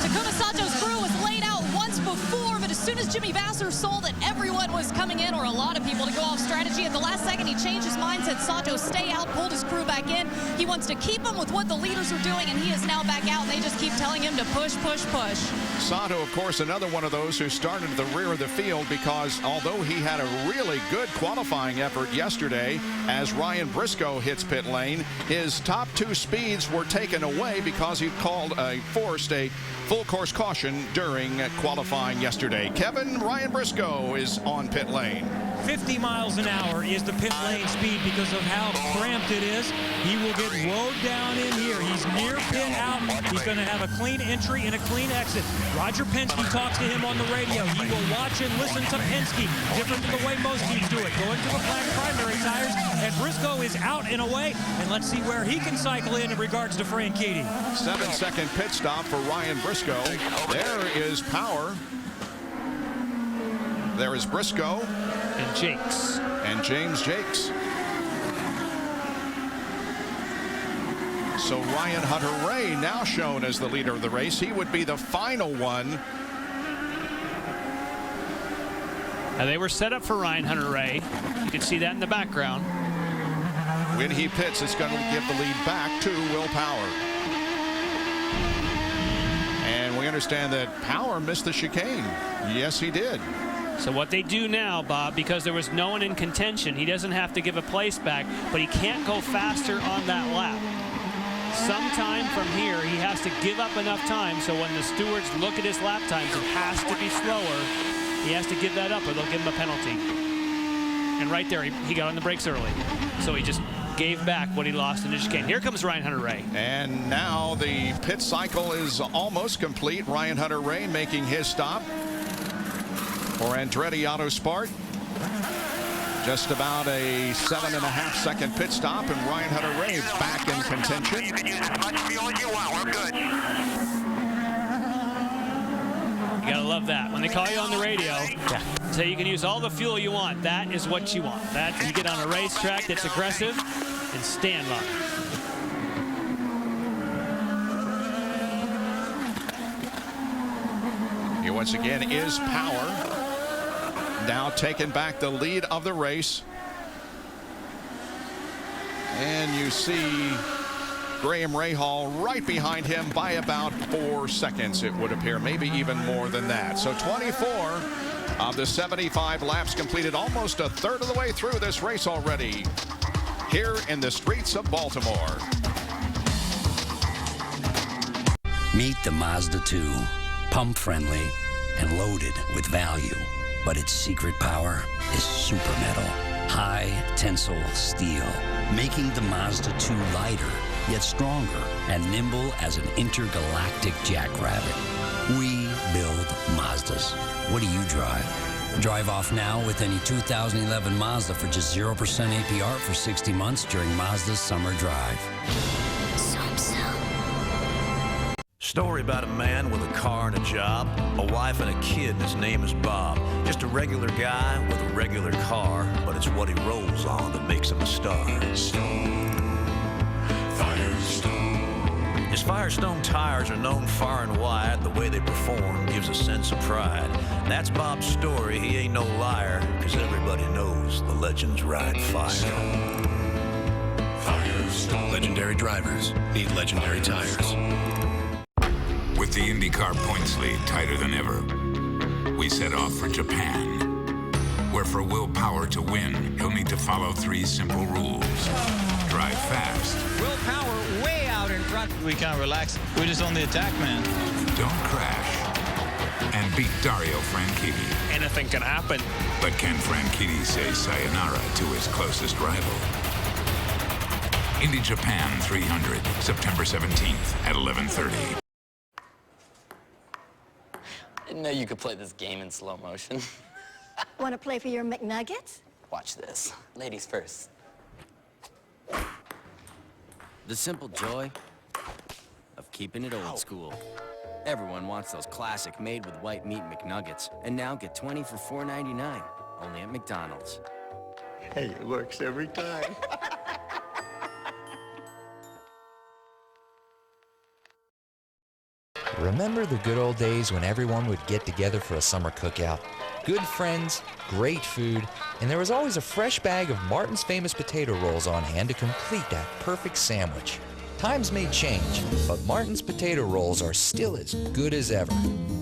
Takuma Sato's crew was laid out once before, but as soon as Jimmy Vasser saw that everyone was coming in, or a lot of people, to go off strategy, at the last second he changed his mind, said Sato stay out, pulled his crew back in. He wants to keep them with what the leaders are doing, and he is now back out, and they just keep telling him to push, push, push. Sato, of course, another one of those who started at the rear of the field because although he had a really good qualifying effort yesterday, as Ryan Briscoe hits pit lane, his top 2 speeds were taken away because he forced a full course caution during qualifying yesterday. Kevin, Ryan Briscoe is on pit lane. 50 miles an hour is the pit lane speed because of how cramped it is. He will get rode down in here. He's near pit out. He's going to have a clean entry and a clean exit. Roger Penske talks to him on the radio. He will watch and listen to Penske, different than the way most teams do it. Going to the black primary tires, and Briscoe is out and away. And let's see where he can cycle in regards to Franchitti. 7-second pit stop for Ryan Briscoe. There is Power. There is Briscoe. And Jakes. And James Jakes. So Ryan Hunter-Reay now shown as the leader of the race. He would be the final one. Now they were set up for Ryan Hunter-Reay. You can see that in the background. When he pits, it's going to give the lead back to Will Power. And we understand that Power missed the chicane. Yes, he did. So what they do now, Bob, because there was no one in contention, he doesn't have to give a place back, but he can't go faster on that lap. Sometime from here, he has to give up enough time so when the stewards look at his lap times, it has to be slower. He has to give that up or they'll give him a penalty. And right there, he got on the brakes early. So he just gave back what he lost in the chicane. Here comes Ryan Hunter-Reay. And now the pit cycle is almost complete. Ryan Hunter-Reay making his stop for Andretti Autosport. Just about a 7.5-second pit stop, and Ryan Hunter-Reay back in contention. You can use as much fuel as you want. We're good. You gotta love that. When they call you on the radio, say you can use all the fuel you want. That is what you want. That you get on a racetrack that's aggressive and stand on it. Here once again is Power. Now taking back the lead of the race. And you see Graham Rahal right behind him by about 4 seconds, it would appear, maybe even more than that. So 24 of the 75 laps completed, almost a third of the way through this race already here in the streets of Baltimore. Meet the Mazda 2, pump friendly and loaded with value. But its secret power is super metal, high tensile steel, making the Mazda 2 lighter, yet stronger and nimble as an intergalactic jackrabbit. We build Mazdas. What do you drive? Drive off now with any 2011 Mazda for just 0% APR for 60 months during Mazda's Summer Drive. Story about a man with a car and a job, a wife and a kid, and his name is Bob. Just a regular guy with a regular car, but it's what he rolls on that makes him a star. His Firestone tires are known far and wide. The way they perform gives a sense of pride. That's Bob's story. He ain't no liar, because everybody knows the legends ride fire. Legendary drivers need legendary tires. With the IndyCar points lead tighter than ever, we set off for Japan, where for Will Power to win, he'll need to follow 3 simple rules. Drive fast. Will Power way out in front. We can't relax. We're just on the attack, man. Don't crash. And beat Dario Franchitti. Anything can happen. But can Franchitti say sayonara to his closest rival? Indy Japan 300, September 17th at 11:30. Didn't know you could play this game in slow motion. Want to play for your McNuggets? Watch this. Ladies first. The simple joy of keeping it old school. Everyone wants those classic made with white meat McNuggets. And now get 20 for $4.99, only at McDonald's. Hey, it works every time. Remember the good old days when everyone would get together for a summer cookout? Good friends, great food, and there was always a fresh bag of Martin's Famous Potato Rolls on hand to complete that perfect sandwich. Times may change, but Martin's Potato Rolls are still as good as ever.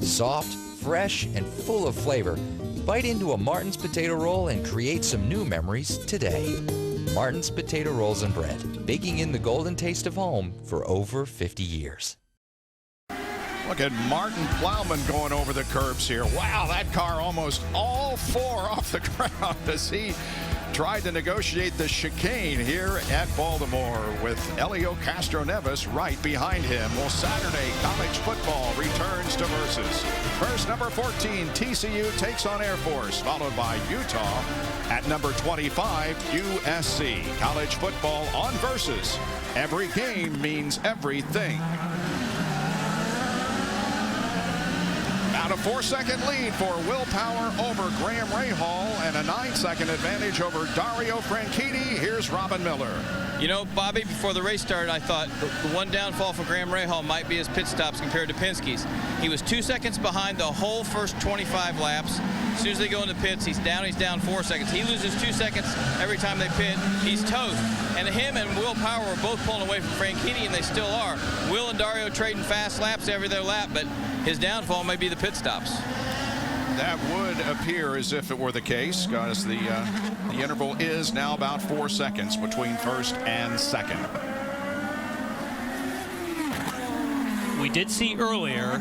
Soft, fresh, and full of flavor. Bite into a Martin's Potato Roll and create some new memories today. Martin's Potato Rolls and Bread, baking in the golden taste of home for over 50 years. Look at Martin Plowman going over the curbs here. Wow, that car almost all four off the ground as he tried to negotiate the chicane here at Baltimore with Elio Castroneves right behind him. Well, Saturday, college football returns to Versus. First, number 14, TCU takes on Air Force, followed by Utah at number 25, USC. College football on Versus. Every game means everything. About a 4-second lead for Will Power over Graham Rahal and a 9-second advantage over Dario Franchitti. Here's Robin Miller. You know, Bobby, before the race started, I thought the one downfall for Graham Rahal might be his pit stops compared to Penske's. He was 2 seconds behind the whole first 25 laps. As soon as they go into pits, he's down 4 seconds. He loses 2 seconds every time they pit. He's toast. And him and Will Power were both pulling away from Franchitti, and they still are. Will and Dario trading fast laps every their lap, but his downfall may be the pit stops. That would appear as if it were the case, because the interval is now about 4 seconds between first and second. We did see earlier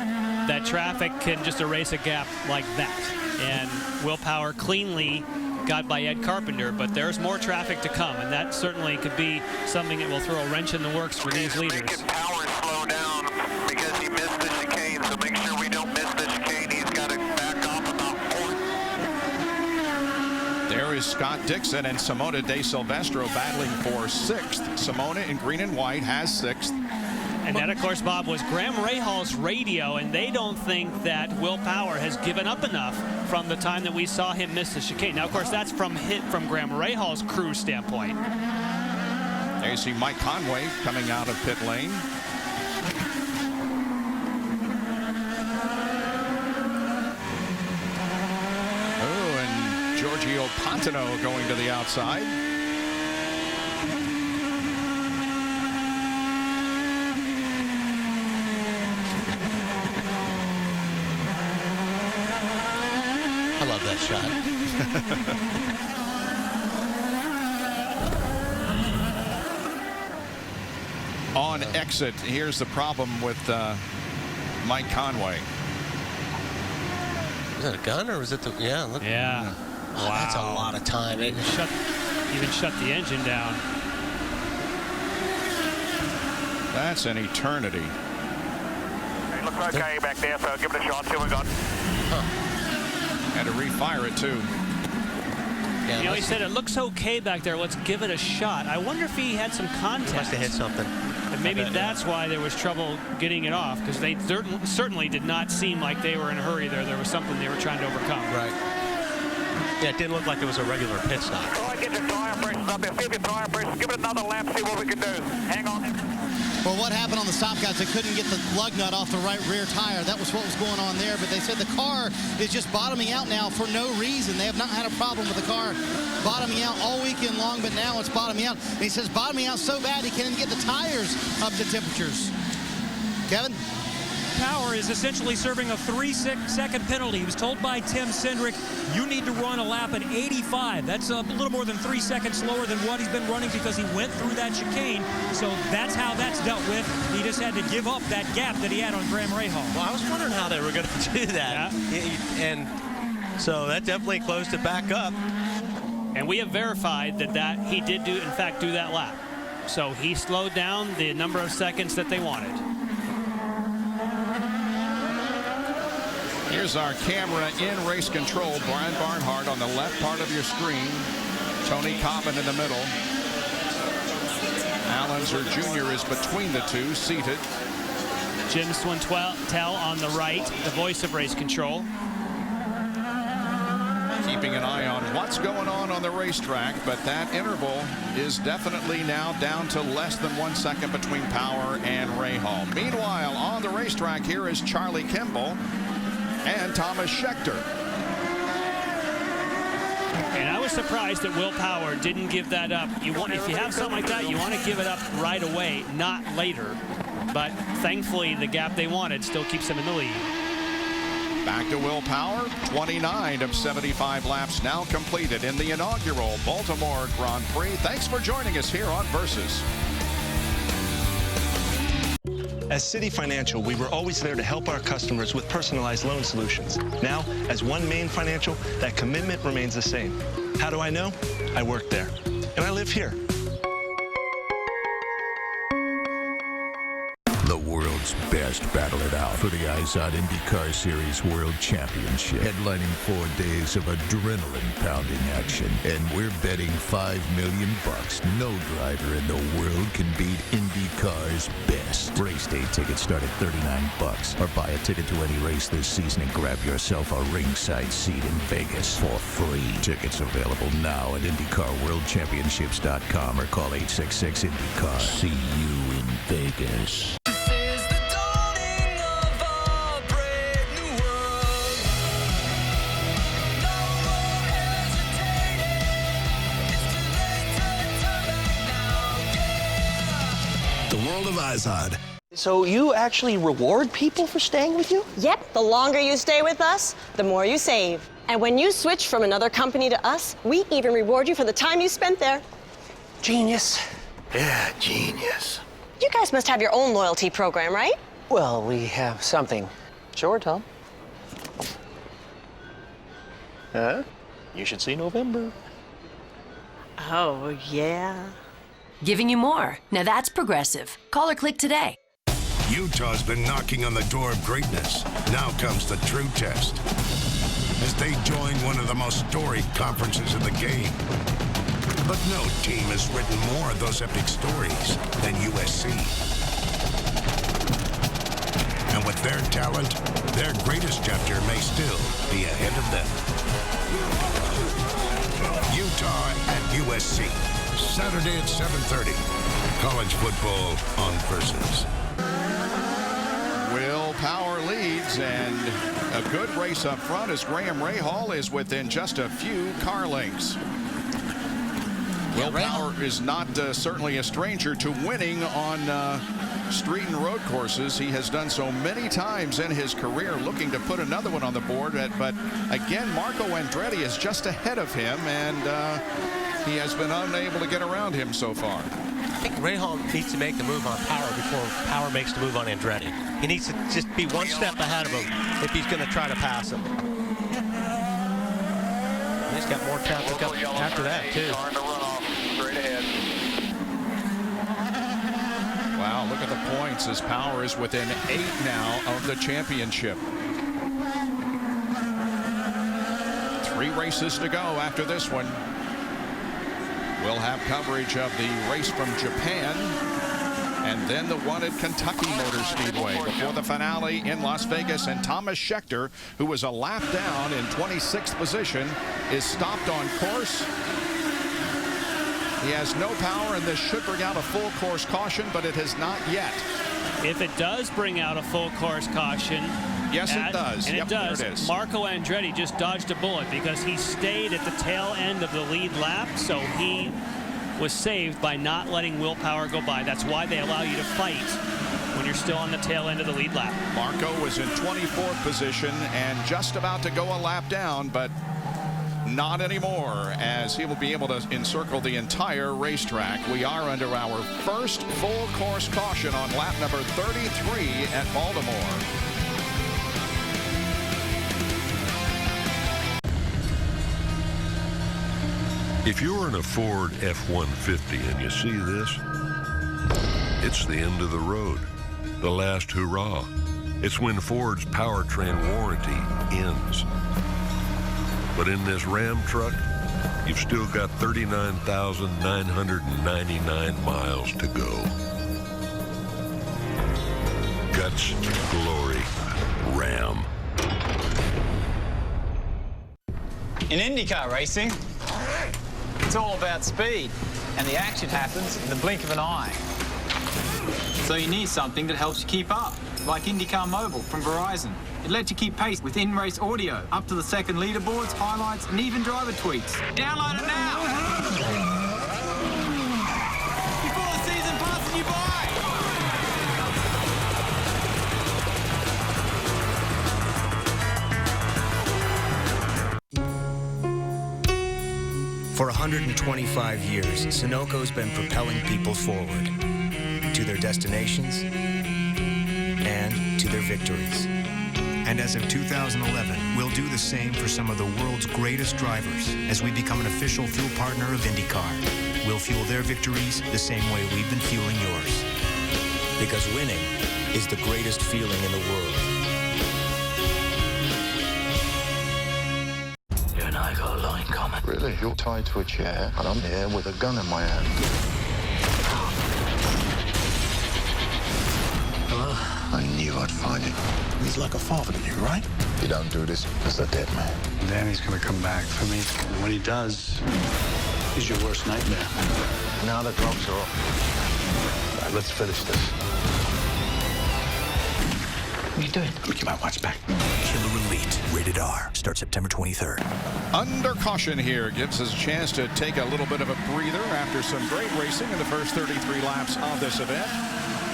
that traffic can just erase a gap like that. And Will Power cleanly got by Ed Carpenter, but there's more traffic to come, and that certainly could be something that will throw a wrench in the works for these leaders. Making Power slow down because he missed the chicane, so make sure we don't miss the chicane. He's got to back off about 4. There is Scott Dixon and Simona De Silvestro battling for 6th. Simona in green and white has 6th. And that, of course, Bob, was Graham Rahal's radio, and they don't think that Will Power has given up enough from the time that we saw him miss the chicane. Now, of course, that's from Graham Rahal's crew standpoint. There you see Mike Conway coming out of pit lane. Oh, and Giorgio Pontino going to the outside. I love that shot. On exit, here's the problem with Mike Conway. Is that a gun or was it the? Yeah. Look. Yeah. Oh, wow. That's a lot of time. Even shut the engine down. That's an eternity. It looks okay back there, so give it a shot. See what we got. Had to refire it too. Yeah, you know, he said it looks okay back there. Let's give it a shot. I wonder if he had some contact. Must have hit something. And maybe that's why there was trouble getting it off, because they certainly did not seem like they were in a hurry there. There was something they were trying to overcome. Right. Yeah, it didn't look like it was a regular pit stop. Go ahead, get your tire pressures up there. See if your tire pressures. Give it another lap. See what we can do. Hang on. Well, what happened on the stop, guys, they couldn't get the lug nut off the right rear tire. That was what was going on there. But they said the car is just bottoming out now for no reason. They have not had a problem with the car bottoming out all weekend long, but now it's bottoming out. And he says bottoming out so bad he can't even get the tires up to temperatures. Kevin? Power is essentially serving a 3-second penalty. He was told by Tim Cindric, you need to run a lap at 85. That's a little more than 3 seconds slower than what he's been running because he went through that chicane. So that's how that's dealt with. He just had to give up that gap that he had on Graham Rahal. Well, I was wondering how they were going to do that. Yeah. And so that definitely closed it back up. And we have verified that he did in fact do that lap. So he slowed down the number of seconds that they wanted. Here's our camera in race control. Brian Barnhart on the left part of your screen. Tony Cobbin in the middle. Allenser Jr. is between the two, seated. Jim Swintel on the right, the voice of race control. Keeping an eye on what's going on the racetrack, but that interval is definitely now down to less than 1 second between Power and Rahal. Meanwhile, on the racetrack, here is Charlie Kimball and Thomas Schechter. And I was surprised that Will Power didn't give that up. If you have something like that, you want to give it up right away, not later. But thankfully, the gap they wanted still keeps them in the lead. Back to Will Power. 29 of 75 laps now completed in the inaugural Baltimore Grand Prix. Thanks for joining us here on Versus. As City Financial, we were always there to help our customers with personalized loan solutions. Now, as One Main Financial, that commitment remains the same. How do I know? I work there, and I live here. The world's best battle it out for the IZOD IndyCar Series World Championship. Headlining 4 days of adrenaline-pounding action. And we're betting $5 million. No driver in the world can beat IndyCar's best. Race day tickets start at $39. Or buy a ticket to any race this season and grab yourself a ringside seat in Vegas for free. Tickets available now at IndyCarWorldChampionships.com or call 866-INDYCAR. See you in Vegas. World of IZOD. So you actually reward people for staying with you? Yep, the longer you stay with us, the more you save. And when you switch from another company to us, we even reward you for the time you spent there. Genius. Yeah, genius. You guys must have your own loyalty program, right? Well, we have something. Sure, Tom. Huh? You should see November. Oh, yeah. Giving you more. Now that's progressive. Call or click today. Utah's been knocking on the door of greatness. Now comes the true test, as they join one of the most storied conferences in the game. But no team has written more of those epic stories than USC. And with their talent, their greatest chapter may still be ahead of them. Utah at USC. Saturday at 7:30. College football on Versus. Will Power leads, and a good race up front as Graham Rahal is within just a few car lengths. Will Power is not certainly a stranger to winning on street and road courses. He has done so many times in his career, looking to put another one on the board. But again, Marco Andretti is just ahead of him, and he has been unable to get around him so far. I think Rahal needs to make the move on Power before Power makes the move on Andretti. He needs to just be one step ahead of him if he's going to try to pass him. And he's got more traffic up after that, too. Wow, look at the points as Power is within 8 now of the championship. 3 races to go after this one. We'll have coverage of the race from Japan and then the one at Kentucky Motor Speedway before the finale in Las Vegas. And Thomas Scheckter, who was a lap down in 26th position, is stopped on course. He has no power, and this should bring out a full course caution, but it has not yet. If it does bring out a full course caution, yes, it does. And yep, it does. There it is. Marco Andretti just dodged a bullet because he stayed at the tail end of the lead lap, so he was saved by not letting Will Power go by. That's why they allow you to fight when you're still on the tail end of the lead lap. Marco was in 24th position and just about to go a lap down, but not anymore, as he will be able to encircle the entire racetrack. We are under our first full course caution on lap number 33 at Baltimore. If you're in a Ford F-150 and you see this, it's the end of the road, the last hurrah. It's when Ford's powertrain warranty ends. But in this Ram truck, you've still got 39,999 miles to go. Guts, glory, Ram. In IndyCar racing, it's all about speed, and the action happens in the blink of an eye. So you need something that helps you keep up, like IndyCar Mobile from Verizon. It lets you keep pace with in-race audio, up to the second leaderboards, highlights, and even driver tweets. Download it now! Before the season passes you by! For 125 years, Sunoco's been propelling people forward to their destinations and to their victories. And as of 2011, we'll do the same for some of the world's greatest drivers as we become an official fuel partner of IndyCar. We'll fuel their victories the same way we've been fueling yours. Because winning is the greatest feeling in the world. You and I got a lot in common. Really? You're tied to a chair, and I'm here with a gun in my hand. Hello? I knew I'd find it. He's like a father to you, right? You don't do this as a dead man. Danny's gonna come back for me. And when he does, he's your worst nightmare. Now the gloves are off. Right, let's finish this. What are you doing? Let me get my watch back. Killer Elite, rated R, starts September 23rd. Under caution here gives us a chance to take a little bit of a breather after some great racing in the first 33 laps of this event.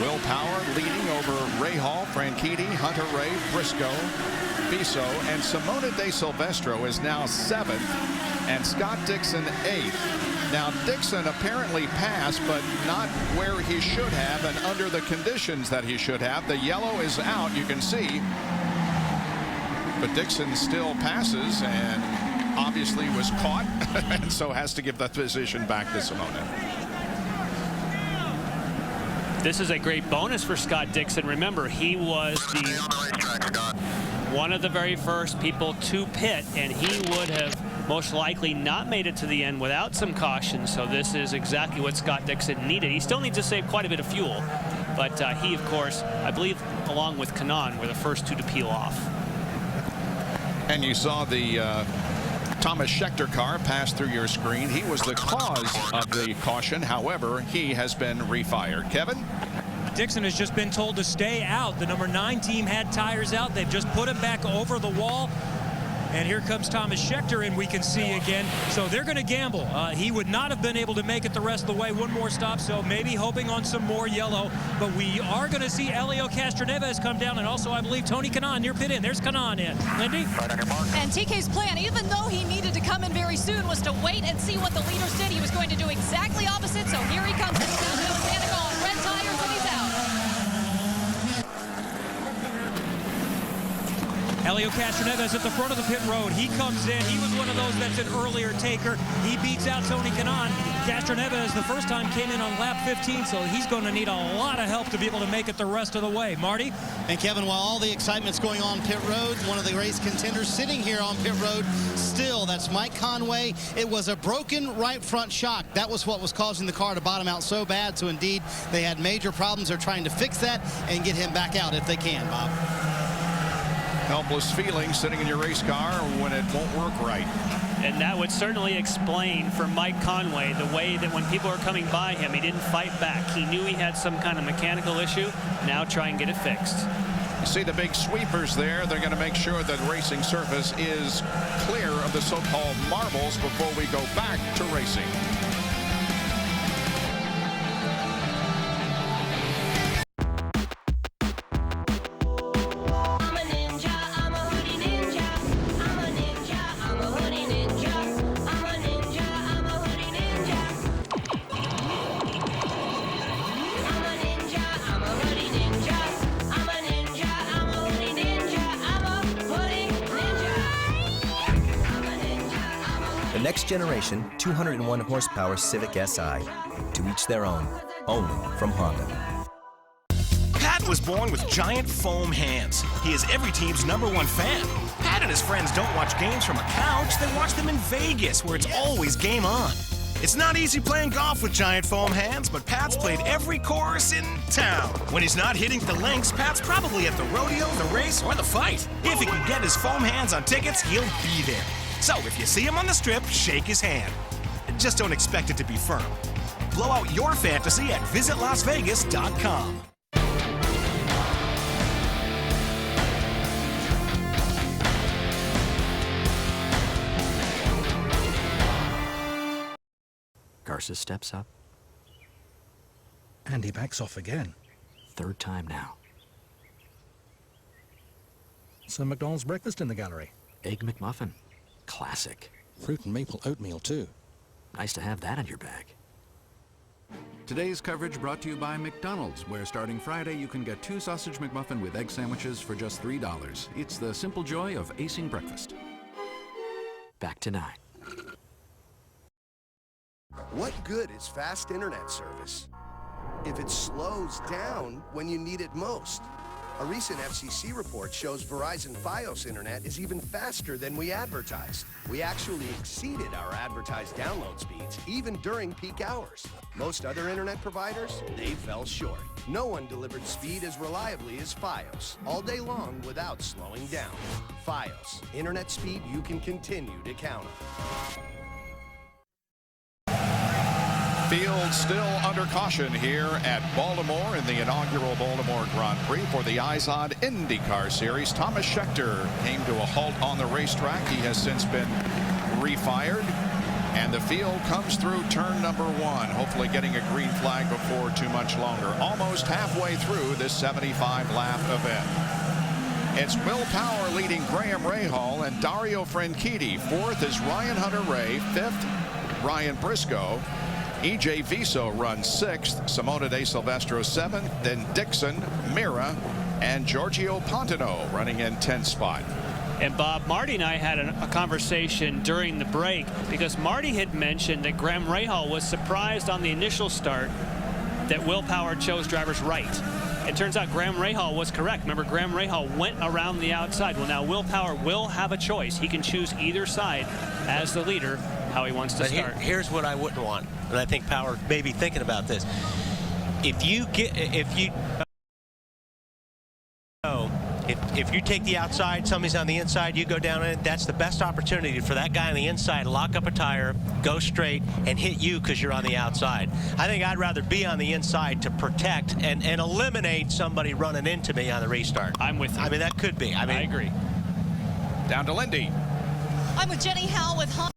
Will Power leading over Rahal, Franchitti, Hunter Ray, Briscoe, Viso, and Simona De Silvestro is now 7th, and Scott Dixon 8th. Now, Dixon apparently passed, but not where he should have and under the conditions that he should have. The yellow is out, you can see. But Dixon still passes and obviously was caught and so has to give the position back to Simona. This is a great bonus for Scott Dixon. Remember, he was one of the very first people to pit, and he would have most likely not made it to the end without some caution. So this is exactly what Scott Dixon needed. He still needs to save quite a bit of fuel, but he, of course, I believe, along with Kanaan, were the first two to peel off. And you saw the Thomas Scheckter car pass through your screen. He was the cause of the caution. However, he has been refired. Kevin? Dixon has just been told to stay out. The number 9 team had tires out. They've just put him back over the wall. And here comes Thomas Scheckter, and we can see again. So they're going to gamble. He would not have been able to make it the rest of the way. One more stop, so maybe hoping on some more yellow. But we are going to see Helio Castroneves come down, and also, I believe, Tony Kanaan near pit in. There's Kanaan in. Lindy? And TK's plan, even though he needed to come in very soon, was to wait and see what the leaders did. He was going to do exactly opposite, so here he comes. Red tires, and he's out. Helio Castroneves at the front of the pit road. He comes in. He was one of those that's an earlier taker. He beats out Tony Kanaan. Castroneves the first time came in on lap 15, so he's going to need a lot of help to be able to make it the rest of the way. Marty? And Kevin, while all the excitement's going on pit road, one of the race contenders sitting here on pit road still, that's Mike Conway. It was a broken right front shock. That was what was causing the car to bottom out so bad, so indeed they had major problems. They're trying to fix that and get him back out if they can, Bob. Helpless feeling sitting in your race car when it won't work right. And that would certainly explain for Mike Conway the way that when people are coming by him, he didn't fight back. He knew he had some kind of mechanical issue. Now try and get it fixed. You see the big sweepers there. They're going to make sure that racing surface is clear of the so-called marbles before we go back to racing. Next generation 201 horsepower Civic Si. To each their own, only from Honda. Pat was born with giant foam hands. He is every team's #1 fan. Pat and his friends don't watch games from a couch, they watch them in Vegas, where it's always game on. It's not easy playing golf with giant foam hands, but Pat's played every course in town. When he's not hitting the links, Pat's probably at the rodeo, the race, or the fight. If he can get his foam hands on tickets, he'll be there. So if you see him on the strip, shake his hand. Just don't expect it to be firm. Blow out your fantasy at visitlasvegas.com. Garza steps up. And he backs off again. Third time now. Some McDonald's breakfast in the gallery. Egg McMuffin. Classic. Fruit and maple oatmeal, too. Nice to have that in your bag. Today's coverage brought to you by McDonald's, where starting Friday you can get 2 sausage McMuffin with egg sandwiches for just $3. It's the simple joy of acing breakfast. Back to 9. What good is fast internet service if it slows down when you need it most? A recent FCC report shows Verizon Fios internet is even faster than we advertised. We actually exceeded our advertised download speeds, even during peak hours. Most other internet providers, they fell short. No one delivered speed as reliably as Fios, all day long without slowing down. Fios, internet speed you can continue to count on. Field still under caution here at Baltimore in the inaugural Baltimore Grand Prix for the IZOD IndyCar Series. Thomas Scheckter came to a halt on the racetrack. He has since been refired. And the field comes through turn number 1, hopefully getting a green flag before too much longer. Almost halfway through this 75-lap event. It's Will Power leading Graham Rahal and Dario Franchitti. 4th is Ryan Hunter-Reay. 5th, Ryan Briscoe. E.J. Viso runs 6th, Simona De Silvestro 7th, then Dixon, Mira, and Giorgio Pontino running in 10th spot. And Bob, Marty and I had a conversation during the break because Marty had mentioned that Graham Rahal was surprised on the initial start that Will Power chose driver's right. It turns out Graham Rahal was correct. Remember, Graham Rahal went around the outside. Well, now Will Power will have a choice. He can choose either side as the leader, how he wants to start. Here's what I wouldn't want, and I think Power may be thinking about this. If you take the outside, somebody's on the inside, you go down in it, that's the best opportunity for that guy on the inside to lock up a tire, go straight, and hit you because you're on the outside. I think I'd rather be on the inside to protect and eliminate somebody running into me on the restart. I'm with you. I mean, that could be. I agree. Down to Lindy. I'm with Jenny Howell with Honda.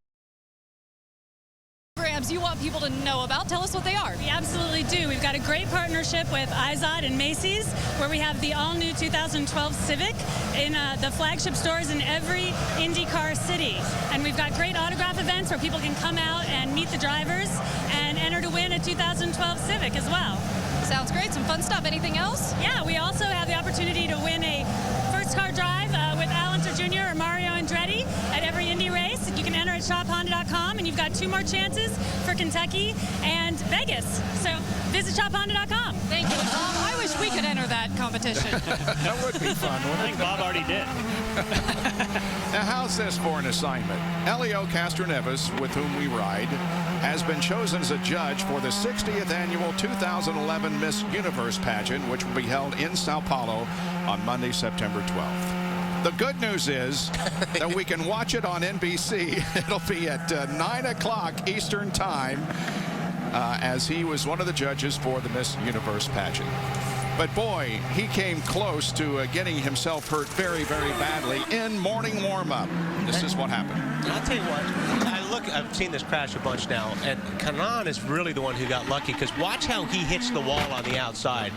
Programs you want people to know about. Tell us what they are. We absolutely do. We've got a great partnership with IZOD and Macy's, where we have the all-new 2012 Civic in the flagship stores in every IndyCar city. And we've got great autograph events where people can come out and meet the drivers and enter to win a 2012 Civic as well. Sounds great. Some fun stuff. Anything else? Yeah, we also have the opportunity to win a first car drive with Allender Jr. or Mario Andretti at every Indy race. You can enter at shophonda.com, and you've got 2 more chances for Kentucky and Vegas. So visit shophonda.com. Thank you, Bob. I wish we could enter that competition. That would be fun, wouldn't it? I think Bob already did. Now, how's this for an assignment? Elio Castroneves, with whom we ride, has been chosen as a judge for the 60th annual 2011 Miss Universe pageant, which will be held in Sao Paulo on Monday, September 12th. The good news is that we can watch it on NBC. It'll be at 9 o'clock Eastern Time, as he was one of the judges for the Miss Universe pageant. But boy, he came close to getting himself hurt very, very badly in morning warm-up. This is what happened. I'll tell you what, I've seen this crash a bunch now, and Kanan is really the one who got lucky, because watch how he hits the wall on the outside.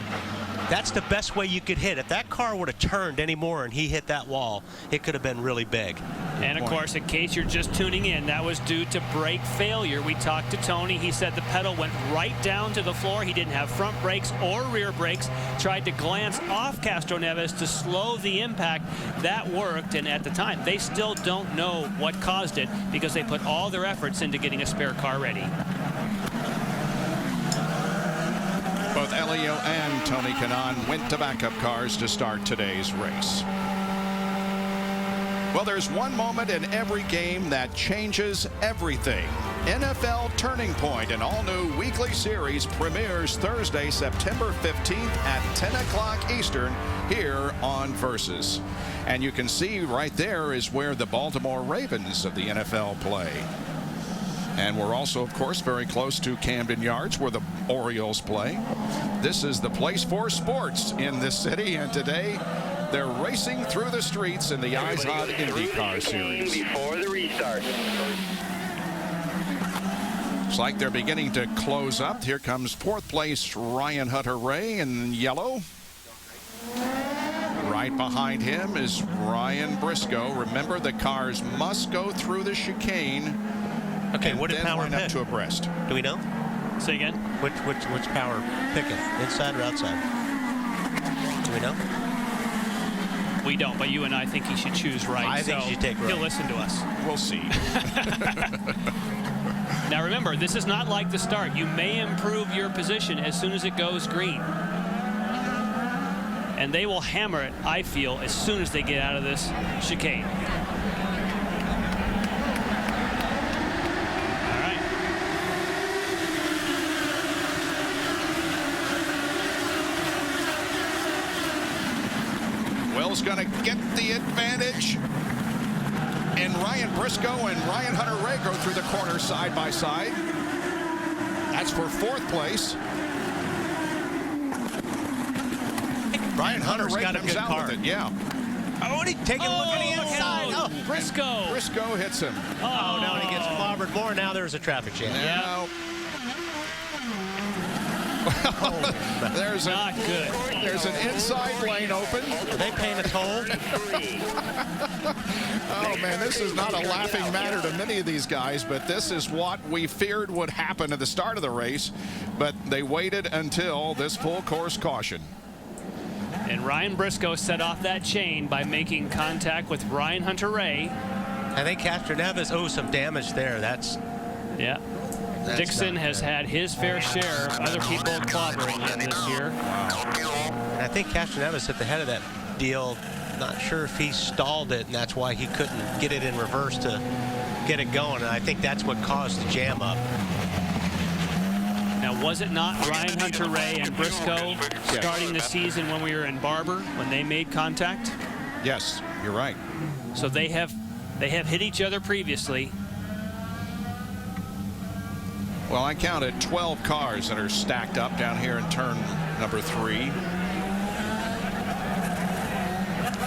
That's the best way you could hit. If that car would have turned any more and he hit that wall, it could have been really big. And of course, in case you're just tuning in, that was due to brake failure. We talked to Tony. He said the pedal went right down to the floor. He didn't have front brakes or rear brakes. Tried to glance off Castroneves to slow the impact. That worked, and at the time, they still don't know what caused it because they put all their efforts into getting a spare car ready. Both Elio and Tony Kanaan went to backup cars to start today's race. Well, there's one moment in every game that changes everything. NFL Turning Point, an all-new weekly series, premieres Thursday, September 15th at 10 o'clock Eastern here on Versus. And you can see right there is where the Baltimore Ravens of the NFL play. And we're also, of course, very close to Camden Yards, where the Orioles play. This is the place for sports in this city, and today they're racing through the streets in the IZOD IndyCar Series. Before the restart. Looks like they're beginning to close up. Here comes 4th place Ryan Hunter-Reay in yellow. Right behind him is Ryan Briscoe. Remember, the cars must go through the chicane. Okay, what did Power line up to abreast? Do we know? Say again? Which power picking? Inside or outside? Do we know? We don't, but you and I think he should choose right. I think he should take right. He'll listen to us. We'll see. Now remember, this is not like the start. You may improve your position as soon as it goes green. And they will hammer it, I feel, as soon as they get out of this chicane. All right. Will's going to get the advantage. And Ryan Briscoe and Ryan Hunter-Reay go through the corner side by side. That's for 4th place. Ryan Hunter's got a good car. With it, yeah. Oh, and he taking a look at the inside. Oh, Briscoe. Briscoe hits him. Oh, no, and he gets clobbered more. Now there's a traffic jam. Now, there's not good. There's an inside lane open. Are they paying a toll? Oh, man, this is not a laughing matter to many of these guys, but this is what we feared would happen at the start of the race. But they waited until this full course caution. And Ryan Briscoe set off that chain by making contact with Ryan Hunter-Reay. I think Castroneves owes some damage there. That's Dixon has had his fair share of other people clobbering him this year. And I think Castroneves at the head of that deal. Not sure if he stalled it, and that's why he couldn't get it in reverse to get it going. And I think that's what caused the jam up. Now, was it not Ryan Hunter-Reay and Briscoe starting the season when we were in Barber when they made contact? Yes, you're right. So they have hit each other previously. Well, I counted 12 cars that are stacked up down here in turn number 3.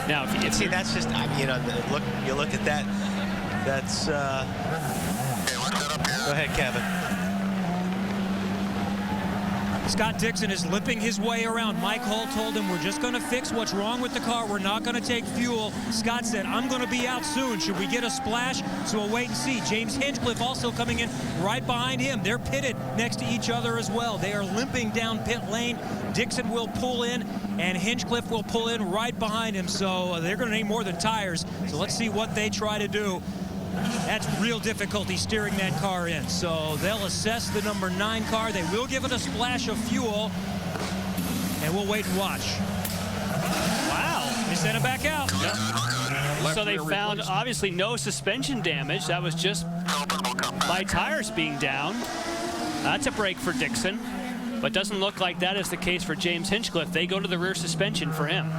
Now, if you see, that's just, I mean, you look at that. That's. Go ahead, Kevin. Scott Dixon is limping his way around. Mike Hull told him, we're just going to fix what's wrong with the car. We're not going to take fuel. Scott said, I'm going to be out soon. Should we get a splash? So we'll wait and see. James Hinchcliffe also coming in right behind him. They're pitted next to each other as well. They are limping down pit lane. Dixon will pull in, and Hinchcliffe will pull in right behind him. So they're going to need more than tires. So let's see what they try to do. That's real difficulty steering that car in. So they'll assess the number 9 car. They will give it a splash of fuel, and we'll wait and watch. Wow, they sent it back out. Yep. So they found obviously no suspension damage. That was just by tires being down. That's a break for Dixon, but doesn't look like that is the case for James Hinchcliffe. They go to the rear suspension for him.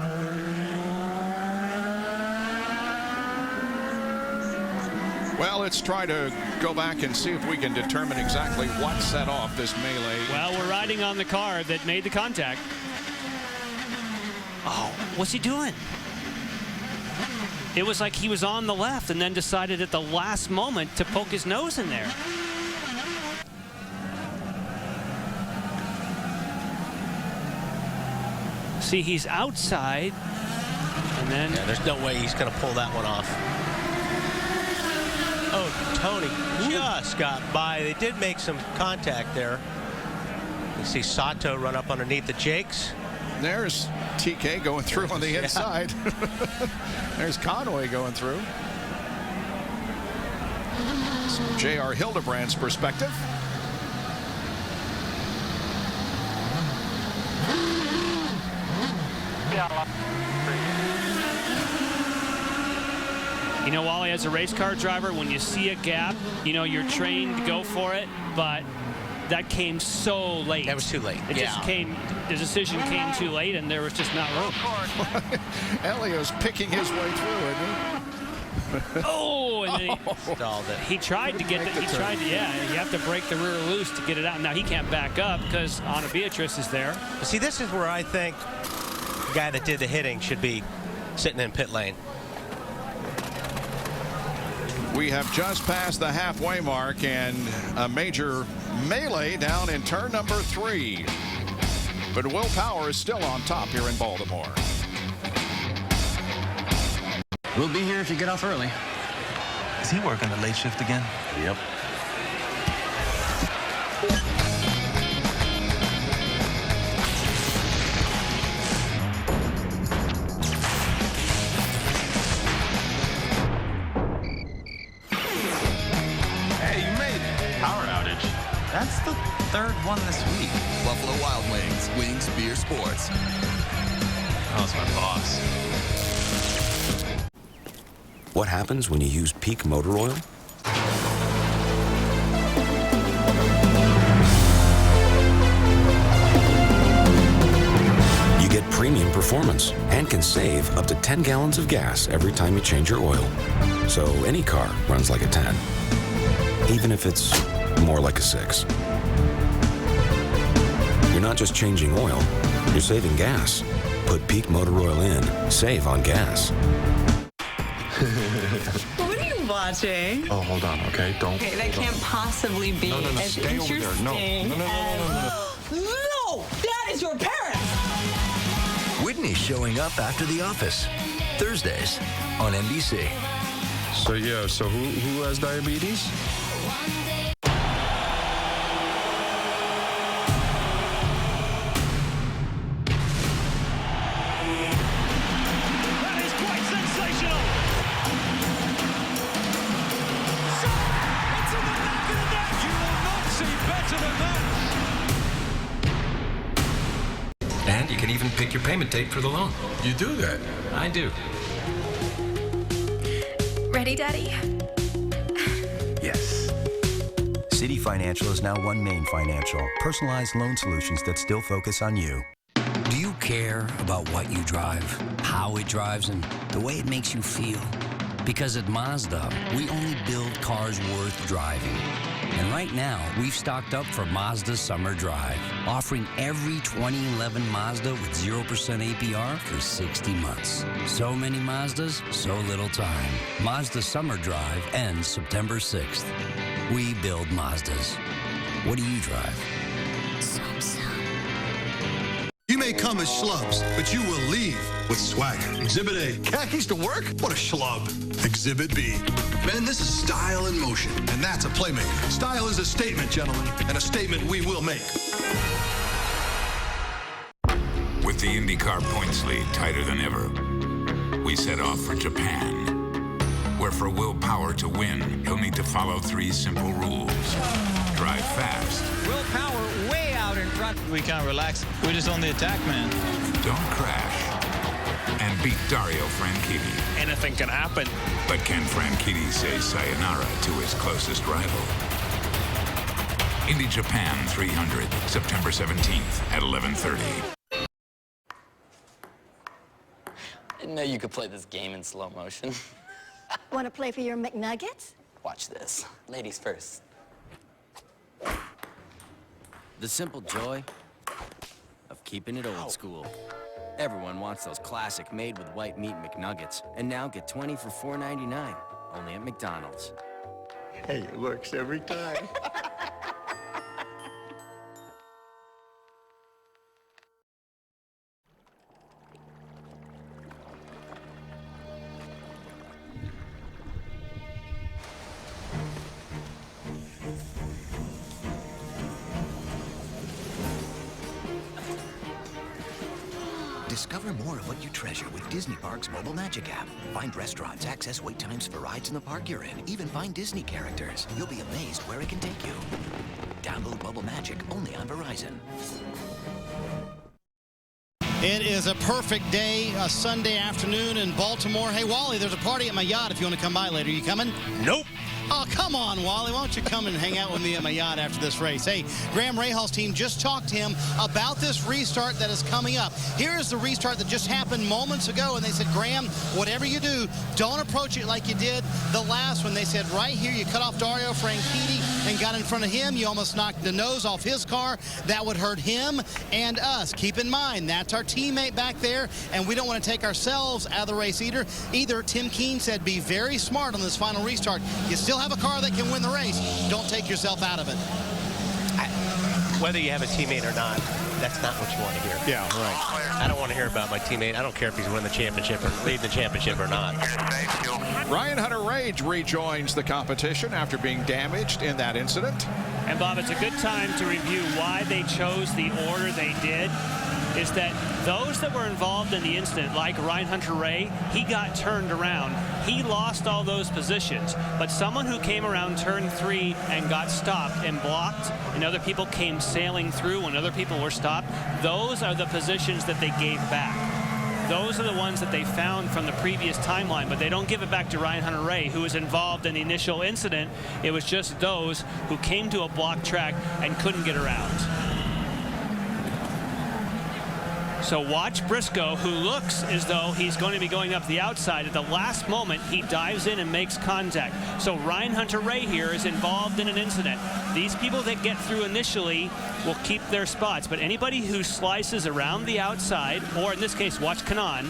Well, let's try to go back and see if we can determine exactly what set off this melee. Well, we're riding on the car that made the contact. Oh, what's he doing? It was like he was on the left and then decided at the last moment to poke his nose in there. See, he's outside, and then... Yeah, there's no way he's going to pull that one off. Oh, Tony just got by. They did make some contact there. You see Sato run up underneath the Jakes. There's TK going through on the inside. There's Conway going through. J.R. Hildebrand's perspective. You know, Wally, as a race car driver, when you see a gap, you know, you're trained to go for it, but that came so late. That was too late. It just came, the decision came too late, and there was just not room. Elio's picking his way through, isn't he? Oh, and then he tried to get it. He tried to, yeah, you have to break the rear loose to get it out. Now he can't back up because Ana Beatriz is there. But see, this is where I think the guy that did the hitting should be sitting in pit lane. We have just passed the halfway mark and a major melee down in turn number 3. But Will Power is still on top here in Baltimore. We'll be here if you get off early. Is he working the late shift again? Yep. That's the third one this week. Buffalo Wild Wings. Wings Beer Sports. Oh, it's my boss. What happens when you use Peak Motor Oil? You get premium performance and can save up to 10 gallons of gas every time you change your oil. So any car runs like a 10, even if it's more like a 6. You're not just changing oil, you're saving gas. Put Peak Motor Oil in, save on gas. What are you watching? Oh, hold on, okay? Don't. Okay, that can't possibly be No, as stay over there. No, interesting no. No, that is your parents! Whitney's showing up after The Office. Thursdays on NBC. So, yeah, so who has diabetes? That is quite sensational. It's in the back of the net. You will not see better than that. And you can even pick your payment date for the loan. You do that? I do. Ready, Daddy? Yes. City Financial is now One Main Financial. Personalized loan solutions that still focus on you. Do you care about what you drive, how it drives, and the way it makes you feel? Because at Mazda, we only build cars worth driving. And right now, we've stocked up for Mazda's Summer Drive, offering every 2011 Mazda with 0% APR for 60 months. So many Mazdas, so little time. Mazda Summer Drive ends September 6th. We build Mazdas. What do you drive? You may come as schlubs, but you will leave with swagger. Exhibit A, khakis to work? What a schlub. Exhibit B, men, this is style in motion, and that's a playmaker. Style is a statement, gentlemen, and a statement we will make. With the IndyCar points lead tighter than ever, we set off for Japan, where for willpower to win, you'll need to follow 3 simple rules. Drive fast. Willpower way out in front. We can't relax. We're just on the attack, man. Don't crash. And beat Dario Franchitti. Anything can happen. But can Franchitti say sayonara to his closest rival? Indy Japan 300, September 17th at 11:30. I didn't know you could play this game in slow motion. Want to play for your McNuggets? Watch this. Ladies first. The simple joy of keeping it old school. Everyone wants those classic made with white meat McNuggets. And now get 20 for $4.99, only at McDonald's. Hey, it works every time. Discover more of what you treasure with Disney Parks mobile magic app. Find restaurants, access wait times for rides in the park you're in, even find Disney characters. You'll be amazed where it can take you. Download Mobile Magic only on Verizon. It is a perfect day, a Sunday afternoon in Baltimore. Hey, Wally, there's a party at my yacht if you want to come by later. You coming? Nope. Oh, come on, Wally. Why don't you come and hang out with me at my yacht after this race? Hey, Graham Rahal's team just talked to him about this restart that is coming up. Here is the restart that just happened moments ago, and they said, Graham, whatever you do, don't approach it like you did the last one. They said, right here, you cut off Dario Franchitti and got in front of him. You almost knocked the nose off his car. That would hurt him and us. Keep in mind, that's our teammate back there, and we don't want to take ourselves out of the race either. Tim Keene said, be very smart on this final restart. You still have a car that can win the race. Don't take yourself out of it. Whether you have a teammate or not, that's not what you want to hear. Yeah, right. I don't want to hear about my teammate. I don't care if he's winning the championship or leading the championship or not. Ryan Hunter-Reay rejoins the competition after being damaged in that incident. And Bob, it's a good time to review why they chose the order they did. is that those that were involved in the incident, like Ryan Hunter-Reay, he got turned around. He lost all those positions. But someone who came around turn 3 and got stopped and blocked, and other people came sailing through when other people were stopped, those are the positions that they gave back. Those are the ones that they found from the previous timeline, but they don't give it back to Ryan Hunter-Reay, who was involved in the initial incident. It was just those who came to a blocked track and couldn't get around. So watch Briscoe, who looks as though he's going to be going up the outside. At the last moment, he dives in and makes contact. So Ryan Hunter-Reay here is involved in an incident. These people that get through initially will keep their spots, but anybody who slices around the outside, or in this case, watch Kanaan.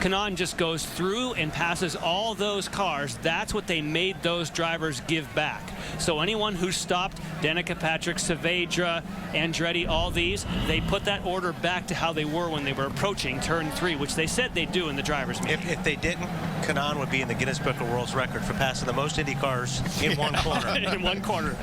Kanaan just goes through and passes all those cars. That's what they made those drivers give back. So anyone who stopped, Danica Patrick, Saavedra, Andretti, all these, they put that order back to how they were when they were approaching turn 3, which they said they'd do in the driver's meeting. If they didn't, Kanaan would be in the Guinness Book of World Records for passing the most Indy cars in one corner. In one corner.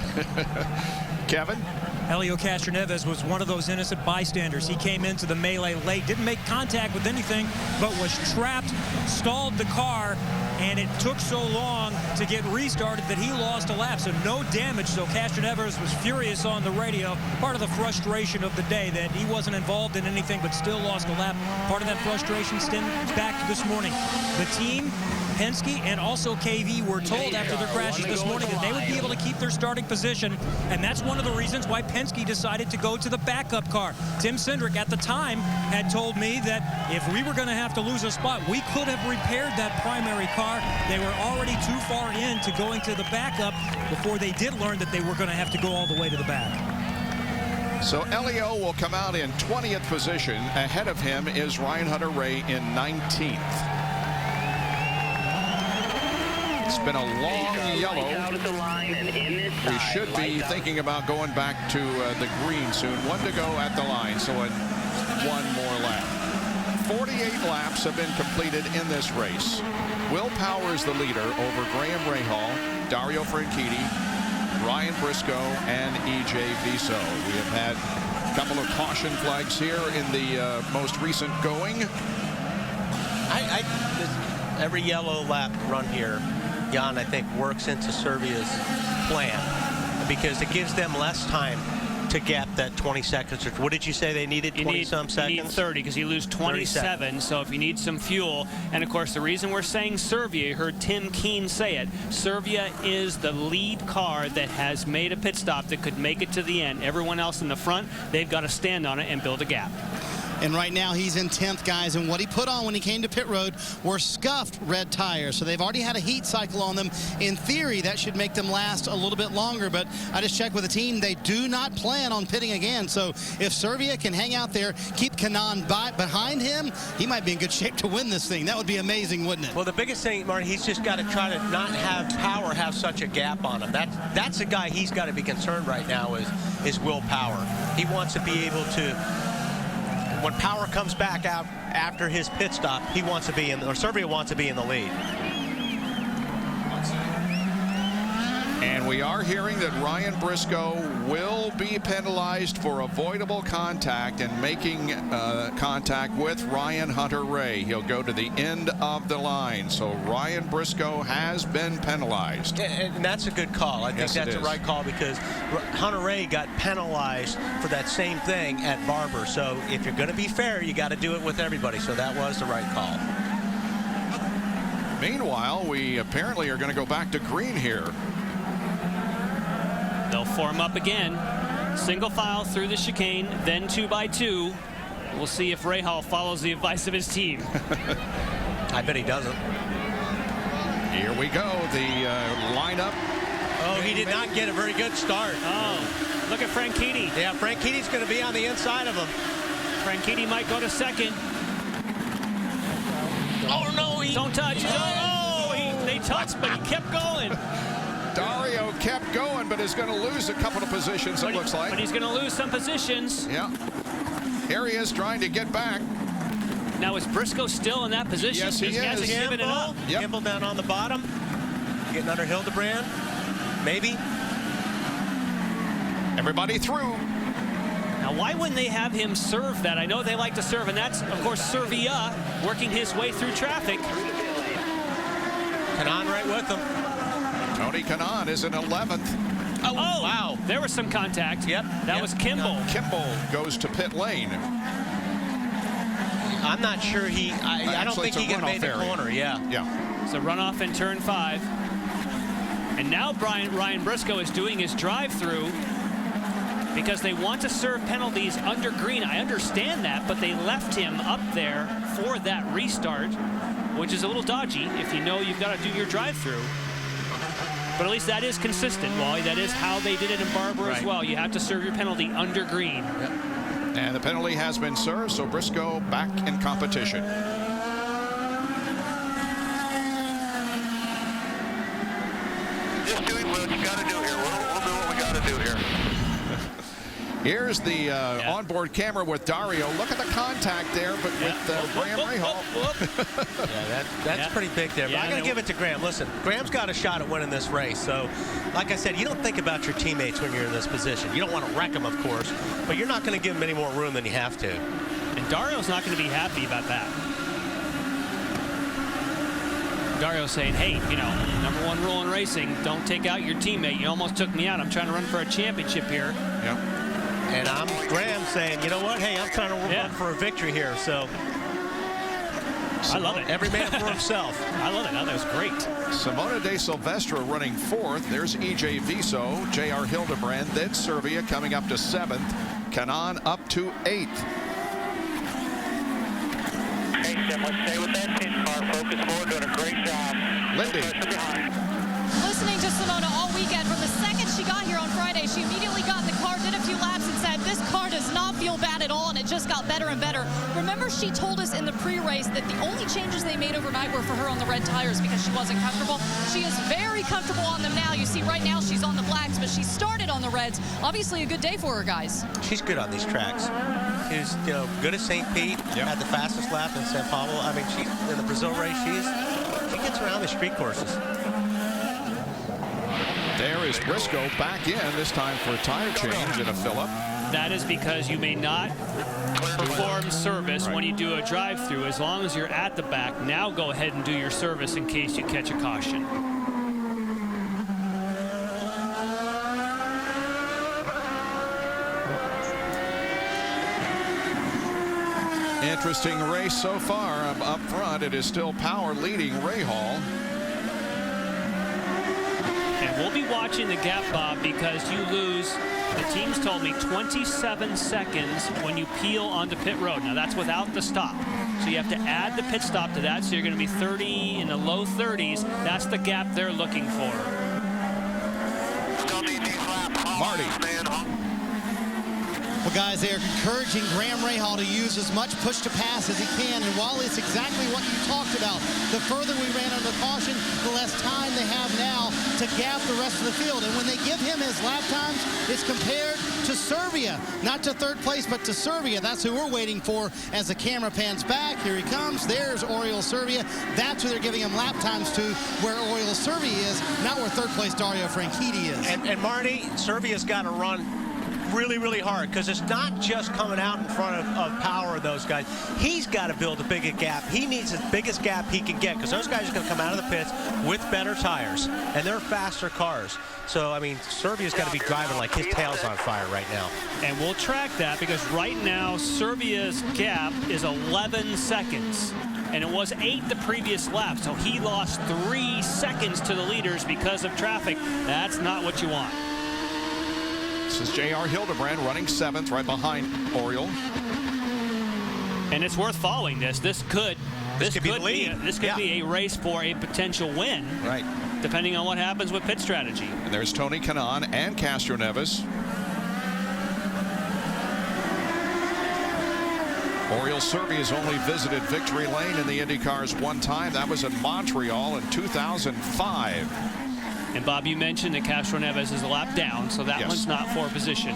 Kevin? Helio Castroneves was one of those innocent bystanders. He came into the melee late, didn't make contact with anything, but was trapped, stalled the car, and it took so long to get restarted that he lost a lap. So no damage. So Castroneves was furious on the radio. Part of the frustration of the day that he wasn't involved in anything but still lost a lap. Part of that frustration stems back to this morning. The team, Penske and also KV, were told after their crashes this morning that they would be able to keep their starting position, and that's one of the reasons why Penske decided to go to the backup car. Tim Cindric at the time had told me that if we were going to have to lose a spot, we could have repaired that primary car. They were already too far in to going to the backup before they did learn that they were going to have to go all the way to the back. So Helio will come out in 20th position. Ahead of him is Ryan Hunter-Reay in 19th. It's been a long yellow. We should be thinking about going back to the green soon. 1 to go at the line, so one more lap. 48 laps have been completed in this race. Will Power is the leader over Graham Rahal, Dario Franchitti, Ryan Briscoe, and E.J. Viso. We have had a couple of caution flags here in the most recent going. Every yellow lap run here, Jan, I think, works into Servia's plan because it gives them less time to gap that 20 seconds. What did you say they needed? 20-some seconds? You need 30 because you lose 27. So if you need some fuel, and of course the reason we're saying Servia, you heard Tim Keen say it, Servia is the lead car that has made a pit stop that could make it to the end. Everyone else in the front, they've got to stand on it and build a gap. And right now he's in 10th, guys, and what he put on when he came to pit road were scuffed red tires. So they've already had a heat cycle on them. In theory, that should make them last a little bit longer, but I just checked with the team. They do not plan on pitting again. So if Servia can hang out there, keep Kanaan behind him, he might be in good shape to win this thing. That would be amazing, wouldn't it? Well, the biggest thing, Martin, he's just got to try to not have Power have such a gap on him. That's the guy he's got to be concerned right now is Will Power. He wants to be able to, when Power comes back out after his pit stop, he wants to be in, or Servia wants to be in the lead. And we are hearing that Ryan Briscoe will be penalized for avoidable contact and making contact with Ryan Hunter-Reay. He'll go to the end of the line. So Ryan Briscoe has been penalized. And that's a good call. I think that's the right call because Hunter-Reay got penalized for that same thing at Barber. So if you're going to be fair, you got to do it with everybody. So that was the right call. Meanwhile, we apparently are going to go back to green here. They'll form up again. Single file through the chicane, then 2 by 2. We'll see if Rahal follows the advice of his team. I bet he doesn't. Here we go. The lineup. Oh, he did not get a very good start. Oh, look at Franchitti. Yeah, Franchitti's going to be on the inside of him. Franchitti might go to second. Oh, no. Don't touch. Oh, they touched, but he kept going. Dario kept going, but is going to lose a couple of positions, it looks like. But he's going to lose some positions. Yeah. Here he is trying to get back. Now, is Briscoe still in that position? Yes, he is. Given it up. Yep. Gimbal down on the bottom. Getting under Hildebrand. Maybe. Everybody through. Now, why wouldn't they have him serve that? I know they like to serve, and that's, of course, Servia working his way through traffic. Kanaan right with him. Tony Kanaan is in 11th. Oh, wow. There was some contact. Yep. That was Kimball. Kimball goes to pit lane. I'm not sure I don't think he can make the corner. Yeah. It's a runoff in turn 5. And now Ryan Briscoe is doing his drive-through because they want to serve penalties under green. I understand that, but they left him up there for that restart, which is a little dodgy if you know you've got to do your drive-through. But at least that is consistent, Wally. That is how they did it in Barber as well. You have to serve your penalty under green. Yep. And the penalty has been served, so Briscoe back in competition. Just doing what you got to do here. We'll do what we got to do here. Here's the onboard camera with Dario. Look at the contact there, but with Graham Rahal. Yeah, that's pretty big there. But I got to give it to Graham. Listen, Graham's got a shot at winning this race. So, like I said, you don't think about your teammates when you're in this position. You don't want to wreck them, of course, but you're not going to give them any more room than you have to. And Dario's not going to be happy about that. Dario's saying, hey, you know, #1 rule in racing, don't take out your teammate. You almost took me out. I'm trying to run for a championship here. Yep. And I'm Graham saying, you know what? Hey, I'm trying to run for a victory here. So I love it. Every man for himself. I love it. That was great. Simona De Silvestro running 4th. There's E.J. Viso, J.R. Hildebrand, then Servia coming up to 7th. Kanaan up to 8th. Hey, Tim, let's stay with that team car. Focus forward, doing a great job. Lindy. Listening to Simona all weekend, from the second she got here on Friday, she immediately got in the car, did a few laps, and said, this car does not feel bad at all, and it just got better and better. Remember, she told us in the pre-race that the only changes they made overnight were for her on the red tires because she wasn't comfortable. She is very comfortable on them now. You see right now she's on the blacks, but she started on the reds. Obviously a good day for her, guys. She's good on these tracks. She's, you know, good at St. Pete, had the fastest lap in San Pablo. I mean, she in the Brazil race, she gets around the street courses. There is Briscoe back in, this time for a tire change and a fill-up. That is because you may not perform service when you do a drive-through. As long as you're at the back, now go ahead and do your service in case you catch a caution. Interesting race so far. Up front, it is still Power leading Rahal. And we'll be watching the gap, Bob, because you lose, the teams told me, 27 seconds when you peel onto pit road. Now, that's without the stop. So you have to add the pit stop to that. So you're going to be 30 in the low 30s. That's the gap they're looking for. Marty. Well, guys, they're encouraging Graham Rahal to use as much push to pass as he can. And while it's exactly what you talked about, the further we ran under caution, the less time they have now to gap the rest of the field. And when they give him his lap times, it's compared to Servia. Not to third place, but to Servia. That's who we're waiting for as the camera pans back. Here he comes. There's Oriol Servia. That's who they're giving him lap times to, where Oriol Servia is, not where third place Dario Franchitti is. And Marty, Servia's got to run really, really hard, because it's not just coming out in front of Power and those guys. He's got to build a bigger gap. He needs the biggest gap he can get, because those guys are going to come out of the pits with better tires, and they're faster cars. So, I mean, Servia's got to be driving like his tail's on fire right now. And we'll track that, because right now, Servia's gap is 11 seconds. And it was 8 the previous lap, so he lost 3 seconds to the leaders because of traffic. That's not what you want. This is J.R. Hildebrand running 7th, right behind Oriol. And it's worth following this. This could be a race for a potential win. Right. Depending on what happens with pit strategy. And there's Tony Kanaan and Castro Neves. Oriol Servia's only visited victory lane in the IndyCars one time. That was in Montreal in 2005. And Bob, you mentioned that Castro Neves is a lap down, so that one's not for position.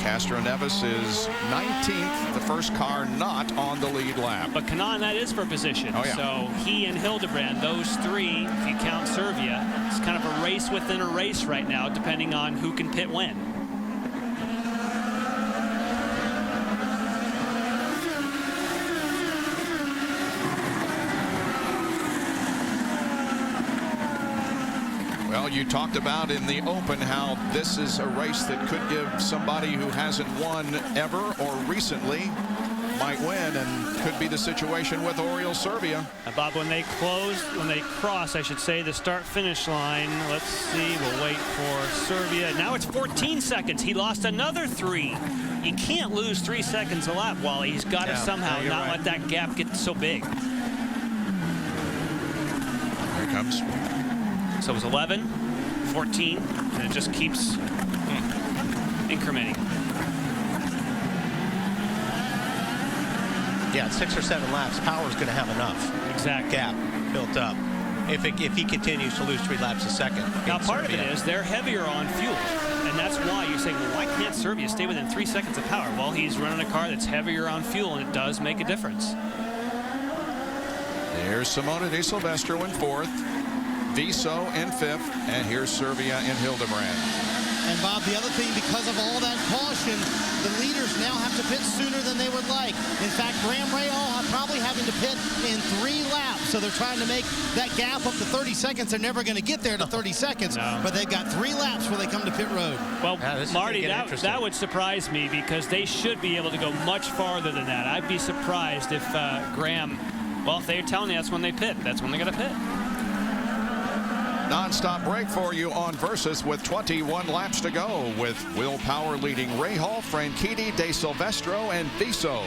Castro Neves is 19th, the first car not on the lead lap. But Kanaan, that is for position. Oh, yeah. So he and Hildebrand, those three, if you count Servia, it's kind of a race within a race right now, depending on who can pit when. Well, you talked about in the Open how this is a race that could give somebody who hasn't won ever or recently might win, and could be the situation with Oriol Serbia. Bob, when they cross, I should say, the start-finish line, let's see, we'll wait for Serbia. Now it's 14 seconds. He lost another 3. You can't lose 3 seconds a lap, Wally. He's got to somehow not let that gap get so big. Here it comes. So it was 11, 14, and it just keeps incrementing. Yeah, 6 or 7 laps, Power's going to have enough exact gap built up if he continues to lose 3 laps a second. Now, part of it is they're heavier on fuel, and that's why you're saying, well, why can't Serbia stay within 3 seconds of Power? Well, he's running a car that's heavier on fuel, and it does make a difference. There's Simona de Silvestro in 4th, Viso in 5th, and here's Serbia in Hildebrand. And Bob, the other thing, because of all that caution, the leaders now have to pit sooner than they would like. In fact, Graham Rahal probably having to pit in 3 laps. So they're trying to make that gap up to 30 seconds. They're never going to get there to 30 seconds, but they've got 3 laps before they come to pit road. Well, Marty, that would surprise me, because they should be able to go much farther than that. I'd be surprised if Graham, well, if they're telling you that's when they pit, that's when they got to pit. Non-stop break for you on Versus with 21 laps to go, with Will Power leading Rahal, Franchitti, De Silvestro, and Viso.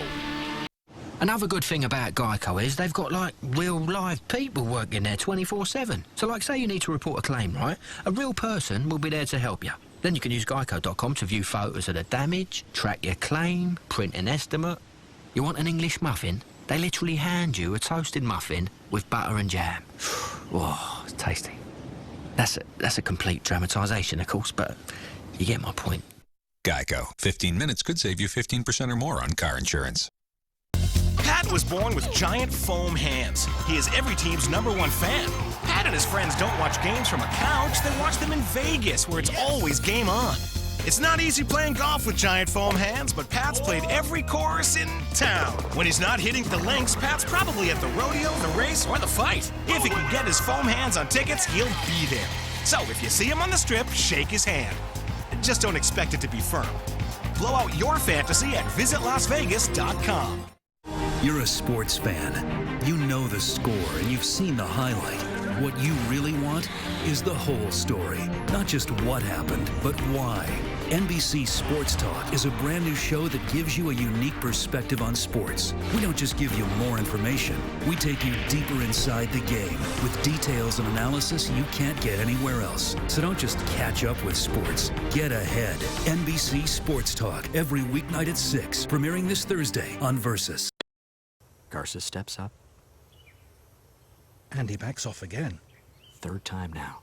Another good thing about Geico is they've got, like, real live people working there 24/7. So, like, say you need to report a claim, right? A real person will be there to help you. Then you can use Geico.com to view photos of the damage, track your claim, print an estimate. You want an English muffin? They literally hand you a toasted muffin with butter and jam. Whoa, it's tasty. That's a complete dramatisation, of course, but you get my point. Geico. 15 minutes could save you 15% or more on car insurance. Pat was born with giant foam hands. He is every team's #1 fan. Pat and his friends don't watch games from a couch. They watch them in Vegas, where it's always game on. It's not easy playing golf with giant foam hands, but Pat's played every course in town. When he's not hitting the links, Pat's probably at the rodeo, the race, or the fight. If he can get his foam hands on tickets, he'll be there. So if you see him on the strip, shake his hand. Just don't expect it to be firm. Blow out your fantasy at visitlasvegas.com. You're a sports fan. You know the score and you've seen the highlight. What you really want is the whole story. Not just what happened, but why. NBC Sports Talk is a brand new show that gives you a unique perspective on sports. We don't just give you more information. We take you deeper inside the game with details and analysis you can't get anywhere else. So don't just catch up with sports. Get ahead. NBC Sports Talk every weeknight at 6, premiering this Thursday on Versus. Garza steps up. And he backs off again. 3rd time now.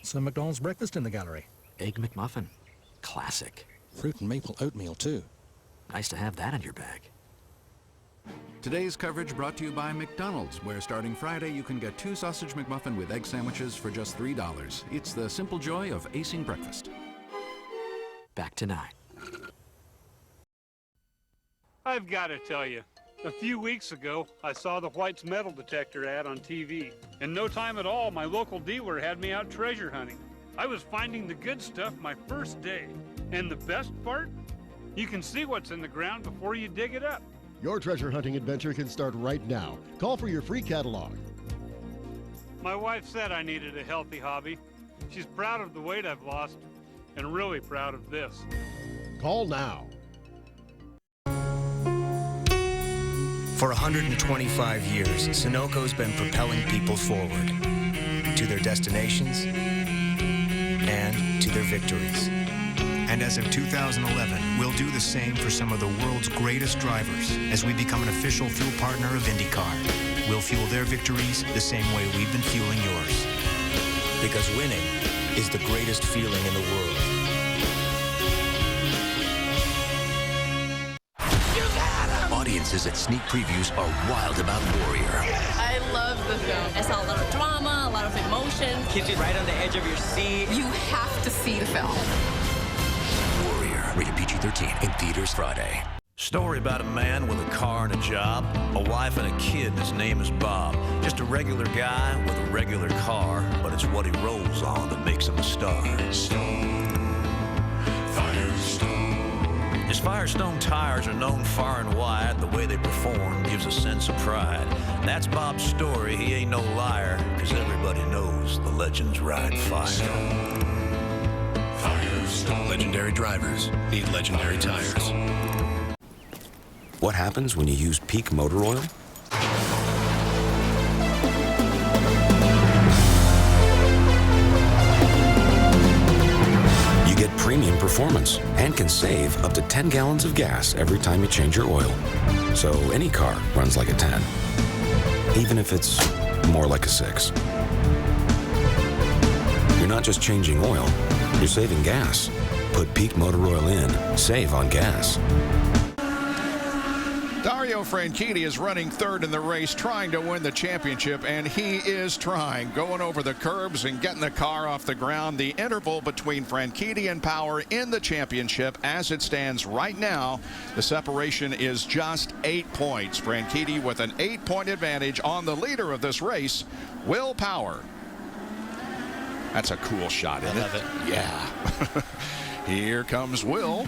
Some McDonald's breakfast in the gallery. Egg McMuffin. Classic. Fruit and maple oatmeal, too. Nice to have that in your bag. Today's coverage brought to you by McDonald's, where starting Friday you can get 2 sausage McMuffin with egg sandwiches for just $3. It's the simple joy of acing breakfast. Back to 9. I've got to tell you, a few weeks ago, I saw the White's metal detector ad on TV. In no time at all, my local dealer had me out treasure hunting. I was finding the good stuff my first day. And the best part? You can see what's in the ground before you dig it up. Your treasure hunting adventure can start right now. Call for your free catalog. My wife said I needed a healthy hobby. She's proud of the weight I've lost, and really proud of this. Call now. For 125 years, Sunoco's been propelling people forward to their destinations and to their victories. And as of 2011, we'll do the same for some of the world's greatest drivers as we become an official fuel partner of IndyCar. We'll fuel their victories the same way we've been fueling yours. Because winning is the greatest feeling in the world. Audiences at sneak previews are wild about Warrior. I love the film. I saw a lot of drama, a lot of emotion. Keeps you right on the edge of your seat. You have to see the film. Warrior, rated PG-13, in theaters Friday. Story about a man with a car and a job, a wife and a kid, and his name is Bob. Just a regular guy with a regular car, but it's what he rolls on that makes him a star. His Firestone tires are known far and wide. The way they perform gives a sense of pride. That's Bob's story. He ain't no liar, 'cause everybody knows the legends ride fire. Legendary drivers need legendary tires. What happens when you use Peak Motor Oil? You get premium performance and can save up to 10 gallons of gas every time you change your oil. So any car runs like a 10, even if it's more like a 6. You're not just changing oil, you're saving gas. Put Peak Motor Oil in, save on gas. Dario Franchitti is running third in the race, trying to win the championship, and he is trying. Going over the curbs and getting the car off the ground. The interval between Franchitti and Power in the championship, as it stands right now, the separation is just 8 points. Franchitti with an 8-point advantage on the leader of this race, Will Power. That's a cool shot, isn't it? I love it. Yeah. Here comes Will,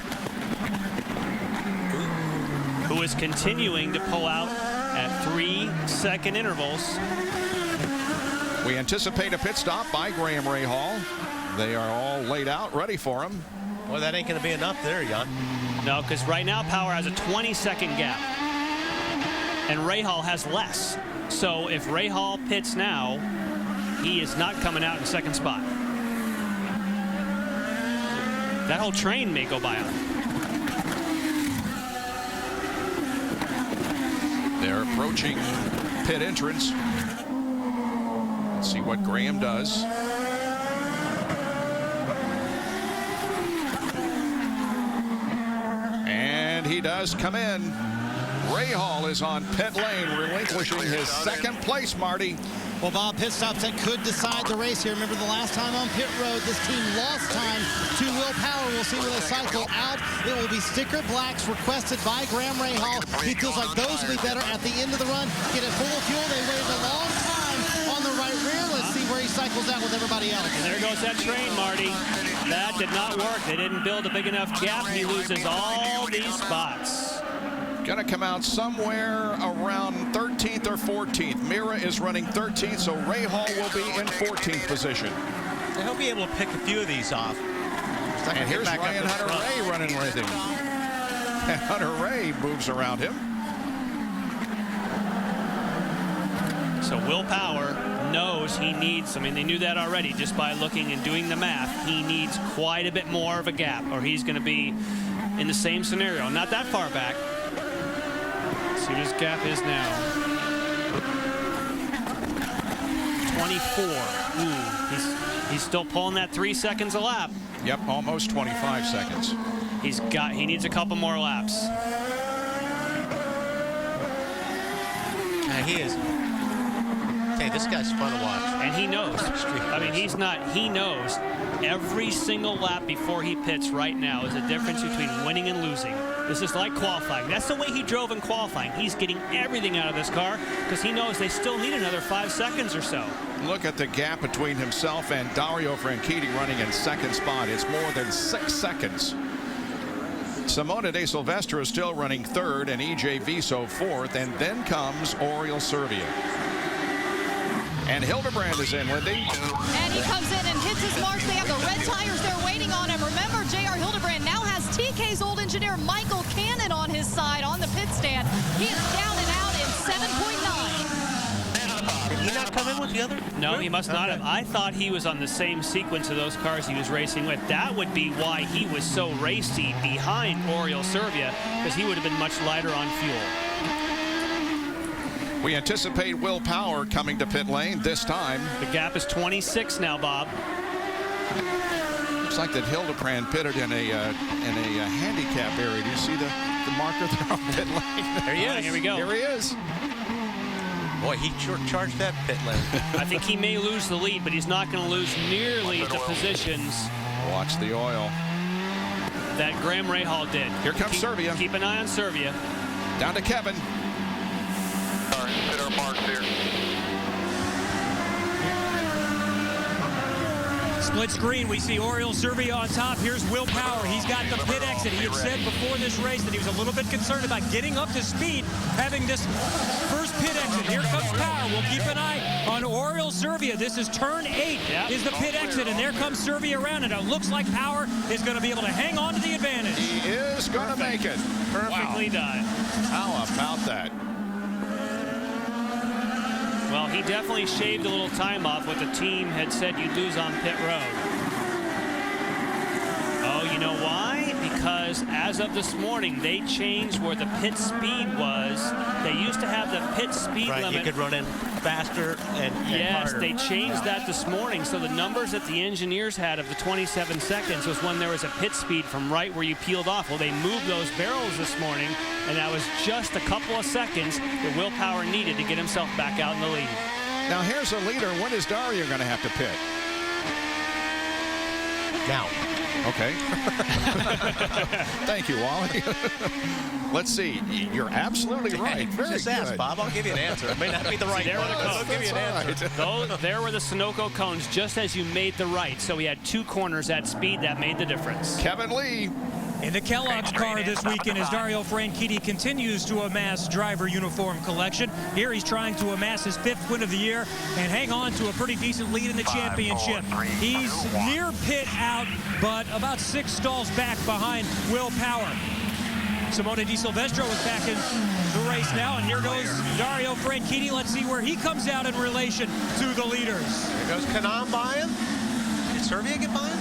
who is continuing to pull out at 3-second intervals. We anticipate a pit stop by Graham Rahal. They are all laid out, ready for him. Well, that ain't going to be enough there, Jan. No, because right now Power has a 20-second gap, and Rahal has less. So if Rahal pits now, he is not coming out in second spot. That whole train may go by him. They're approaching pit entrance. Let's see what Graham does. And he does come in. Rahal is on pit lane, relinquishing his second place, Marty. Well, Bob, pit stops that could decide the race here. Remember the last time on pit road, this team lost time to Will Power. We'll see where they cycle out. It will be sticker blacks requested by Graham Rahal. He feels like those will be better at the end of the run. Get it full of fuel. They waited a long time on the right rear. Let's see where he cycles out with everybody else. And there goes that train, Marty. That did not work. They didn't build a big enough gap. He loses all these spots. Going to come out somewhere around 13th or 14th. Mira is running 13th, so Rahal will be in 14th position. And he'll be able to pick a few of these off. And here's Ryan Hunter-Reay running with him. And Hunter-Reay moves around him. So Will Power knows he needs, I mean, they knew that already just by looking and doing the math. He needs quite a bit more of a gap, or he's going to be in the same scenario. Not that far back. See what his gap is now. 24. Ooh, he's still pulling that 3 seconds a lap. Yep, almost 25 seconds. He needs a couple more laps. And he is. Hey, this guy's fun to watch. And he knows. I mean, he knows every single lap before he pits right now is a difference between winning and losing. This is like qualifying. That's the way he drove in qualifying. He's getting everything out of this car because he knows they still need another 5 seconds or so. Look at the gap between himself and Dario Franchitti running in second spot. It's more than 6 seconds. Simona De Silvestro is still running third and EJ Viso fourth, and then comes Oriol Servia. And Hildebrand is in, Lindy. And he comes in and hits his marks. They have the red tires there waiting on him. Remember, J.R. Hildebrand now has TK's old engineer Michael Cannon on his side on the pit stand. He is down and out in 7.9. Did he not come in with the other? No, he must not have. I thought he was on the same sequence of those cars he was racing with. That would be why he was so racy behind Oriol Servia, because he would have been much lighter on fuel. We anticipate Will Power coming to pit lane this time. The gap is 26 now, Bob. Looks like that Hildebrand pitted in a handicap area. Do you see the marker there on pit lane? There he is. Here we go. Here he is. Boy, he sure charged that pit lane. I think he may lose the lead, but he's not going to lose nearly the positions. Watch the oil. that Graham Rahal did. Here comes Serbia. Keep an eye on Serbia. Down to Kevin. All right, hit our marks here. Split screen, we see Oriol Serbia on top. Here's Will Power. He's got the pit exit. He had said before this race that he was a little bit concerned about getting up to speed, having this first pit exit. Here comes Power. We'll keep an eye on Oriol Serbia. This is turn 8 is the pit exit, and there comes Serbia around, and it looks like Power is going to be able to hang on to the advantage. He is going to make it. Perfectly done. How about that? Well, he definitely shaved a little time off what the team had said you'd lose on pit road. Oh, you know why? Because as of this morning, they changed where the pit speed was. They used to have the pit speed limit. You could run in faster and yes, harder. they changed that this morning. So the numbers that the engineers had of the 27 seconds was when there was a pit speed from right where you peeled off. Well, they moved those barrels this morning, and that was just a couple of seconds that Will Power needed to get himself back out in the lead. Now here's a leader. When is Dario going to have to pit? Now. Okay. Thank you, Wally. Let's see. You're absolutely right. Very Just good. ask, Bob. I'll give you an answer. It may not be the right There one. were the I'll give you an answer. There were the Sunoco cones just as you made the right. So we had 2 corners at speed that made the difference. Kevin Lee. In the Kellogg's car this weekend as Dario Franchitti continues to amass driver uniform collection. Here he's trying to amass his 5th win of the year and hang on to a pretty decent lead in the championship. He's near pit out, but about 6 stalls back behind Will Power. Simone Di Silvestro is back in the race now, and here goes Dario Franchitti. Let's see where he comes out in relation to the leaders. Here goes Kanan by him. Did Serbia get by him?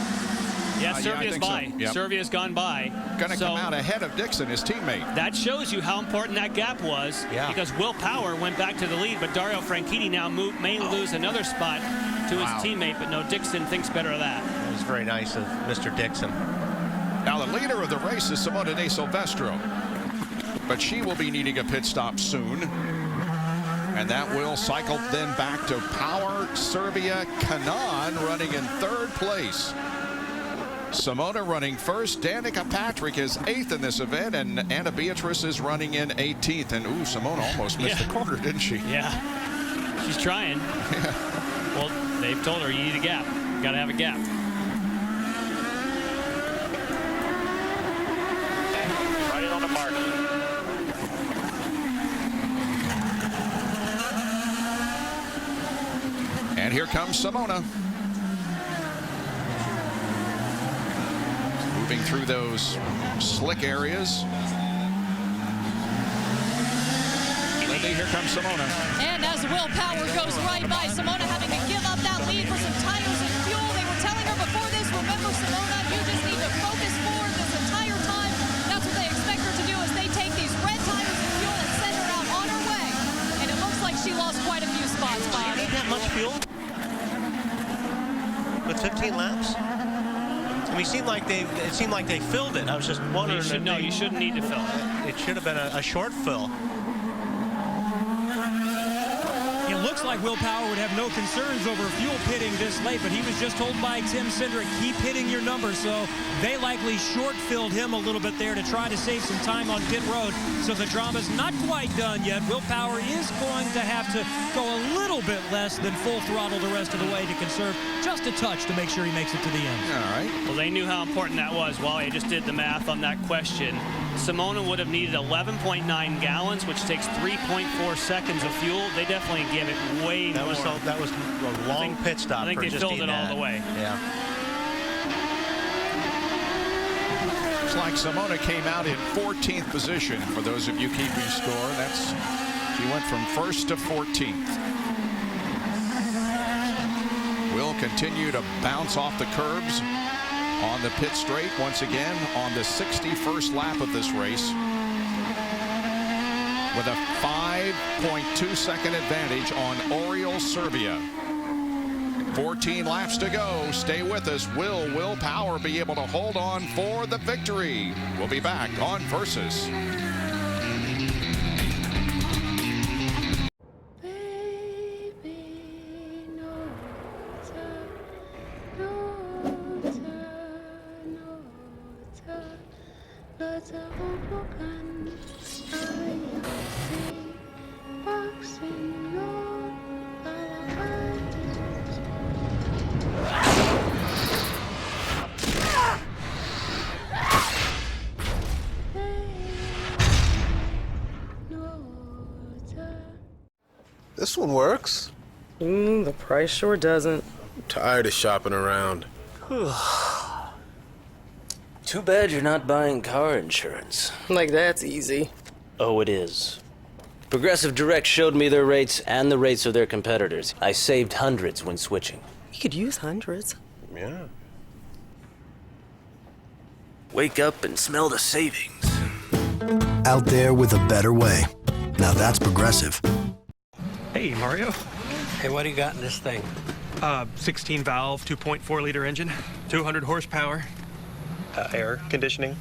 Yes, Serbia's by. So. Yep. Serbia's gone by. Going to come out ahead of Dixon, his teammate. That shows you how important that gap was. Yeah. Because Will Power went back to the lead, but Dario Franchitti now may lose another spot to his teammate, but no, Dixon thinks better of that. It was very nice of Mr. Dixon. Now the leader of the race is Simone Di Silvestro, but she will be needing a pit stop soon. And that will cycle then back to Power, Serbia, Kanan running in 3rd place. Simona running first. Danica Patrick is 8th in this event, and Anna Beatrice is running in 18th. And ooh, Simona almost missed the corner, didn't she? Yeah, she's trying. Yeah. Well, they've told her you need a gap. You got to have a gap. Right on the mark. And here comes Simona. Moving through those slick areas. Lindy, here comes Simona. And as Will Power goes right by, Simona having to give up that lead for some tires and fuel. They were telling her before this, remember, Simona, you just need to focus forward this entire time. That's what they expect her to do as they take these red tires and fuel and send her out on her way. And it looks like she lost quite a few spots, Bob. Do you need that much fuel? With 15 laps? I mean, it seemed like they filled it. I was just wondering. You shouldn't need to fill it. It should have been a short fill. It looks like Will Power would have no concerns over fuel pitting this late, but he was just told by Tim Cindric, keep hitting your numbers. So they likely short-filled him a little bit there to try to save some time on pit road. So the drama's not quite done yet. Will Power is going to have to go a little bit less than full throttle the rest of the way to conserve just a touch to make sure he makes it to the end. All right. Well, they knew how important that was. Wally just did the math on that question. Simona would have needed 11.9 gallons, which takes 3.4 seconds of fuel. They definitely gave it way more. That was a long pit stop. I think they filled it all the way. Yeah. Looks like Simona came out in 14th position. For those of you keeping score, she went from 1st to 14th. Will continue to bounce off the curbs on the pit straight once again on the 61st lap of this race with a 5.2 second advantage on Oriol Serbia. 14 laps to go. Stay with us. Will Power be able to hold on for the victory? We'll be back on Versus. This one works. The price sure doesn't. I'm tired of shopping around. Too bad you're not buying car insurance. Like that's easy. Oh, it is. Progressive Direct showed me their rates and the rates of their competitors. I saved hundreds when switching. You could use hundreds. Yeah. Wake up and smell the savings. Out there with a better way. Now that's Progressive. Hey, Mario. Hey, what do you got in this thing? 16 valve, 2.4 liter engine, 200 horsepower. Air conditioning.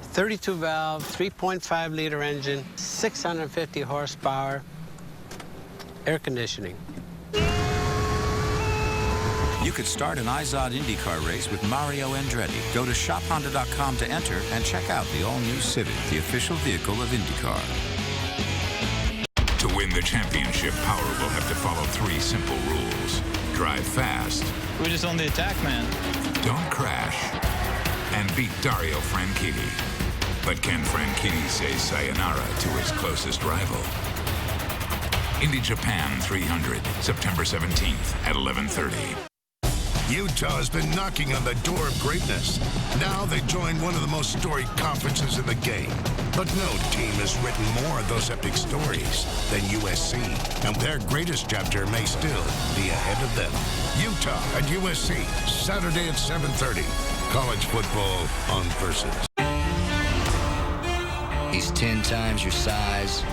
32 valve, 3.5 liter engine, 650 horsepower, air conditioning. You could start an IZOD IndyCar race with Mario Andretti. Go to shophonda.com to enter and check out the all-new Civic, the official vehicle of IndyCar. To win the championship, Power will have to follow 3 simple rules. Drive fast. We're just on the attack, man. Don't crash. And beat Dario Franchitti. But can Franchitti say sayonara to his closest rival? Indy Japan 300, September 17th at 11:30. Utah's been knocking on the door of greatness. Now they join one of the most storied conferences in the game. But no team has written more of those epic stories than USC. And their greatest chapter may still be ahead of them. Utah at USC, Saturday at 7:30. College football on Versus. He's 10 times your size.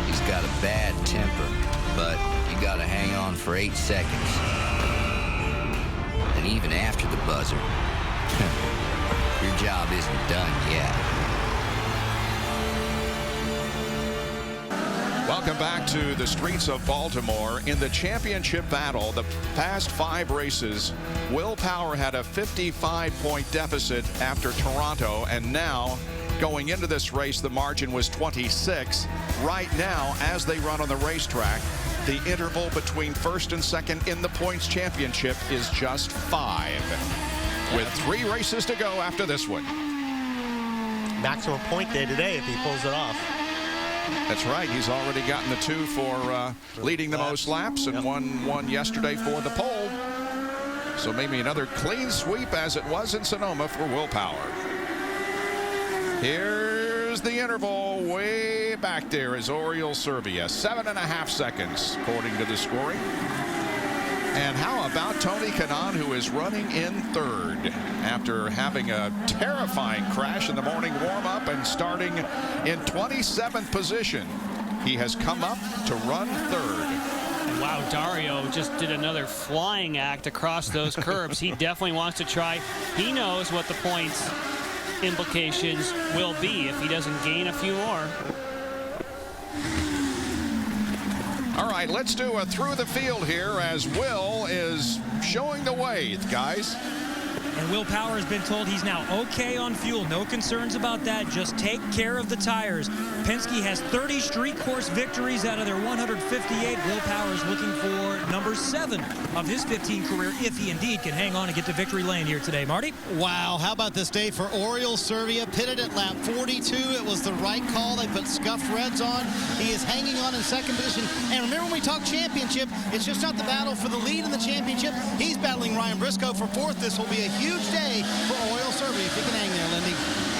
He's got a bad temper, but you gotta hang on for 8 seconds. And even after the buzzer, your job isn't done yet. Welcome back to the streets of Baltimore. In the championship battle, the past 5 races, Will Power had a 55-point deficit after Toronto, and now going into this race, the margin was 26. Right now, as they run on the racetrack, the interval between first and second in the points championship is just 5. With 3 races to go after this one. Maximum point day today if he pulls it off. That's right. He's already gotten the 2 for leading the most laps and won 1 yesterday for the pole. So maybe another clean sweep as it was in Sonoma for Will Power. Here's the interval way back there is Oriole Serbia. 7.5 seconds according to the scoring. And how about Tony Kanaan, who is running in 3rd after having a terrifying crash in the morning warm-up and starting in 27th position. He has come up to run 3rd. And wow, Dario just did another flying act across those curbs. He definitely wants to try. He knows what the points implications will be if he doesn't gain a few more. All right, let's do a through the field here as Will is showing the way, guys. And Will Power has been told he's now okay on fuel. No concerns about that. Just take care of the tires. Penske has 30 street course victories out of their 158. Will Power is looking for number 7 of his 15 career, if he indeed can hang on and get to victory lane here today. Marty? Wow, how about this day for Oriole Serbia? Pitted at lap 42. It was the right call. They put scuffed reds on. He is hanging on in 2nd position. And remember, when we talk championship, it's just not the battle for the lead in the championship. He's battling Ryan Briscoe for 4th. This will be a huge day for Oriole Serbia if he can hang there, Lindy.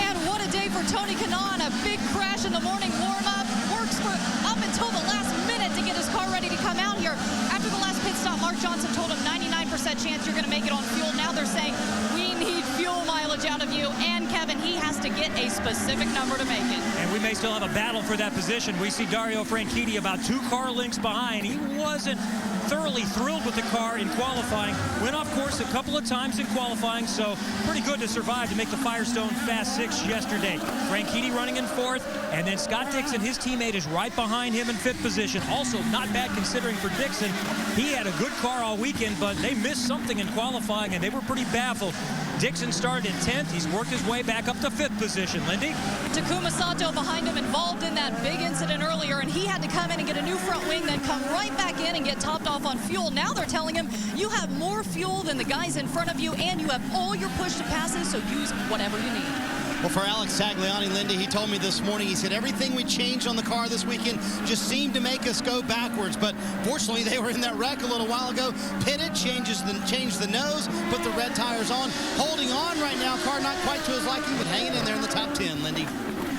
And what a day for Tony Kanaan. A big crash in the morning warm-up. Works for up until the last minute to get his car ready to come out here. After the last pit stop, Mark Johnson told him 99% chance you're going to make it on fuel. Now they're saying, we need fuel mileage out of you. And Kevin, he has to get a specific number to make it. And we may still have a battle for that position. We see Dario Franchitti about 2 car lengths behind. He wasn't thoroughly thrilled with the car in qualifying. Went off course a couple of times in qualifying, so pretty good to survive to make the Firestone Fast 6 yesterday. Franchitti running in 4th, and then Scott Dixon, his teammate, is right behind him in 5th position. Also not bad considering for Dixon. He had a good car all weekend, but they missed something in qualifying, and they were pretty baffled. Dixon started in 10th. He's worked his way back up to 5th position. Lindy? Takuma Sato behind him, involved in that big incident earlier, and he had to come in and get a new front wing, then come right back in and get topped off on fuel. Now they're telling him you have more fuel than the guys in front of you, and you have all your push to passes, so use whatever you need. Well, for Alex Tagliani, Lindy, he told me this morning, he said everything we changed on the car this weekend just seemed to make us go backwards. But fortunately, they were in that wreck a little while ago. Pitted, changed the nose, put the red tires on. Holding on right now, car not quite to his liking, but hanging in there in the top 10, Lindy.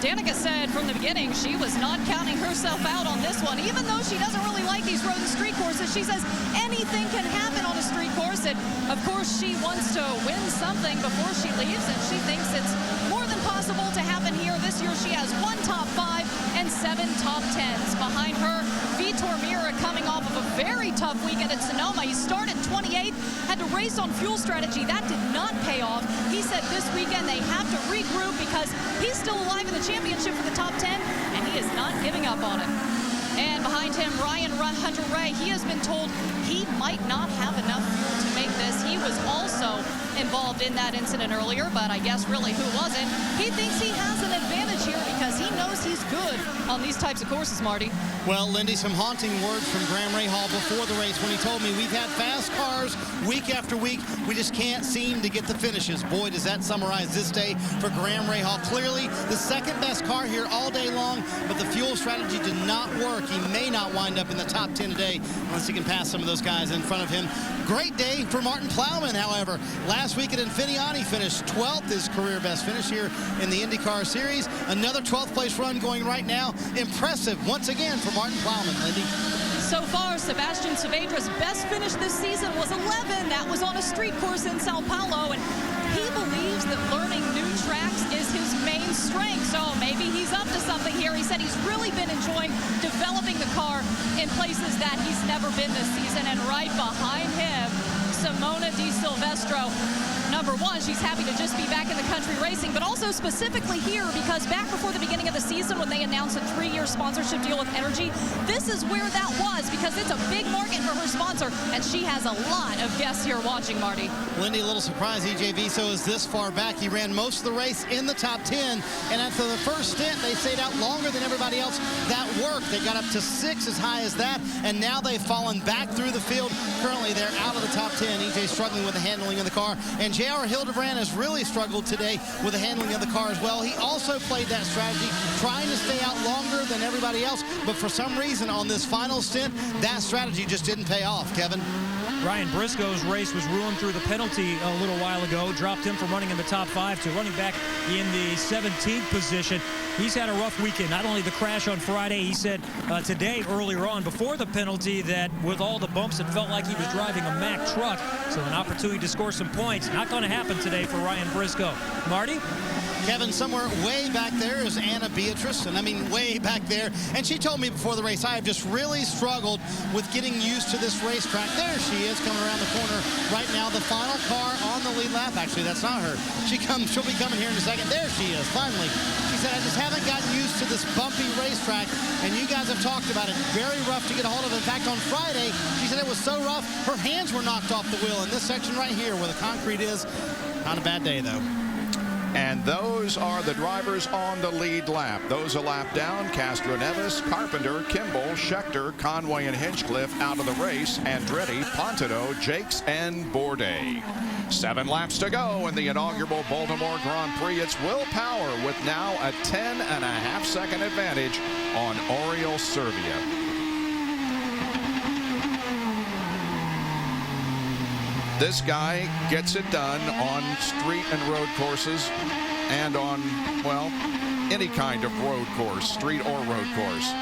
Danica said from the beginning she was not counting herself out on this one, even though she doesn't really like these road and street courses. She says anything can happen on a street course, and of course she wants to win something before she leaves, and she thinks it's more than possible to happen here. This year she has 1 top 5 and 7 top 10s. Behind her, Vitor Meira coming off of a very tough weekend at Sonoma. He started 28th, had to race on fuel strategy. That did not pay off. He said this weekend they have to regroup because he's still alive in the championship for the top 10, and he is not giving up on it. And behind him, Ryan Hunter-Reay, he has been told he might not have enough fuel to make this. He was also involved in that incident earlier, but I guess really who wasn't? He thinks he has an advantage here because he knows he's good on these types of courses, Marty. Well, Lindy, some haunting words from Graham Rahal before the race when he told me we've had fast cars week after week. We just can't seem to get the finishes. Boy, does that summarize this day for Graham Rahal. Clearly the second best car here all day long, but the fuel strategy did not work. He may not wind up in the top 10 today unless he can pass some of those guys in front of him. Great day for Martin Plowman, however. Last week at Infineon, he finished 12th, his career best finish here in the IndyCar Series. Another 12th place run going right now. Impressive once again for Martin Plowman, Lindy. So far, Sebastian Saavedra's best finish this season was 11. That was on a street course in Sao Paulo, and he believes that learning new tracks is his main strength. So maybe he's up to something here. He said he's really been enjoying developing the car in places that he's never been this season. And right behind him, Simona Di Silvestro. Number one, she's happy to just be back in the country racing, but also specifically here because back before the beginning of the season when they announced a 3-year sponsorship deal with Energy, this is where that was because it's a big market for her sponsor, and she has a lot of guests here watching, Marty. Lindy, a little surprise EJ Viso is this far back. He ran most of the race in the top 10, and after the first stint, they stayed out longer than everybody else. That worked. They got up to 6 as high as that, and now they've fallen back through the field. Currently, they're out of the top 10. EJ struggling with the handling of the car, and J.R. Hildebrand has really struggled today with the handling of the car as well. He also played that strategy, trying to stay out longer than everybody else, but for some reason on this final stint, that strategy just didn't pay off, Kevin. Ryan Briscoe's race was ruined through the penalty a little while ago, dropped him from running in the top 5 to running back in the 17th position. He's had a rough weekend. Not only the crash on Friday, he said today earlier on before the penalty that with all the bumps it felt like he was driving a Mack truck. So an opportunity to score some points. Not going to happen today for Ryan Briscoe. Marty? Kevin, somewhere way back there is Anna Beatrice, and I mean way back there. And she told me before the race, I have just really struggled with getting used to this racetrack. There she is coming around the corner right now. The final car on the lead lap. Actually, that's not her. She'll be coming here in a second. There she is, finally. She said, I just haven't gotten used to this bumpy racetrack, and you guys have talked about it. Very rough to get a hold of. In fact, on Friday, she said it was so rough, her hands were knocked off the wheel in this section right here where the concrete is. Not a bad day, though. And those are the drivers on the lead lap. Those a lap down, Castro Neves, Carpenter, Kimball, Schechter, Conway, and Hinchcliffe out of the race. Andretti, Pontido, Jakes, and Bourdais. 7 laps to go in the inaugural Baltimore Grand Prix. It's Will Power with now a 10.5-second advantage on Oriol Servia. This guy gets it done on street and road courses and on, well, any kind of road course, street or road course.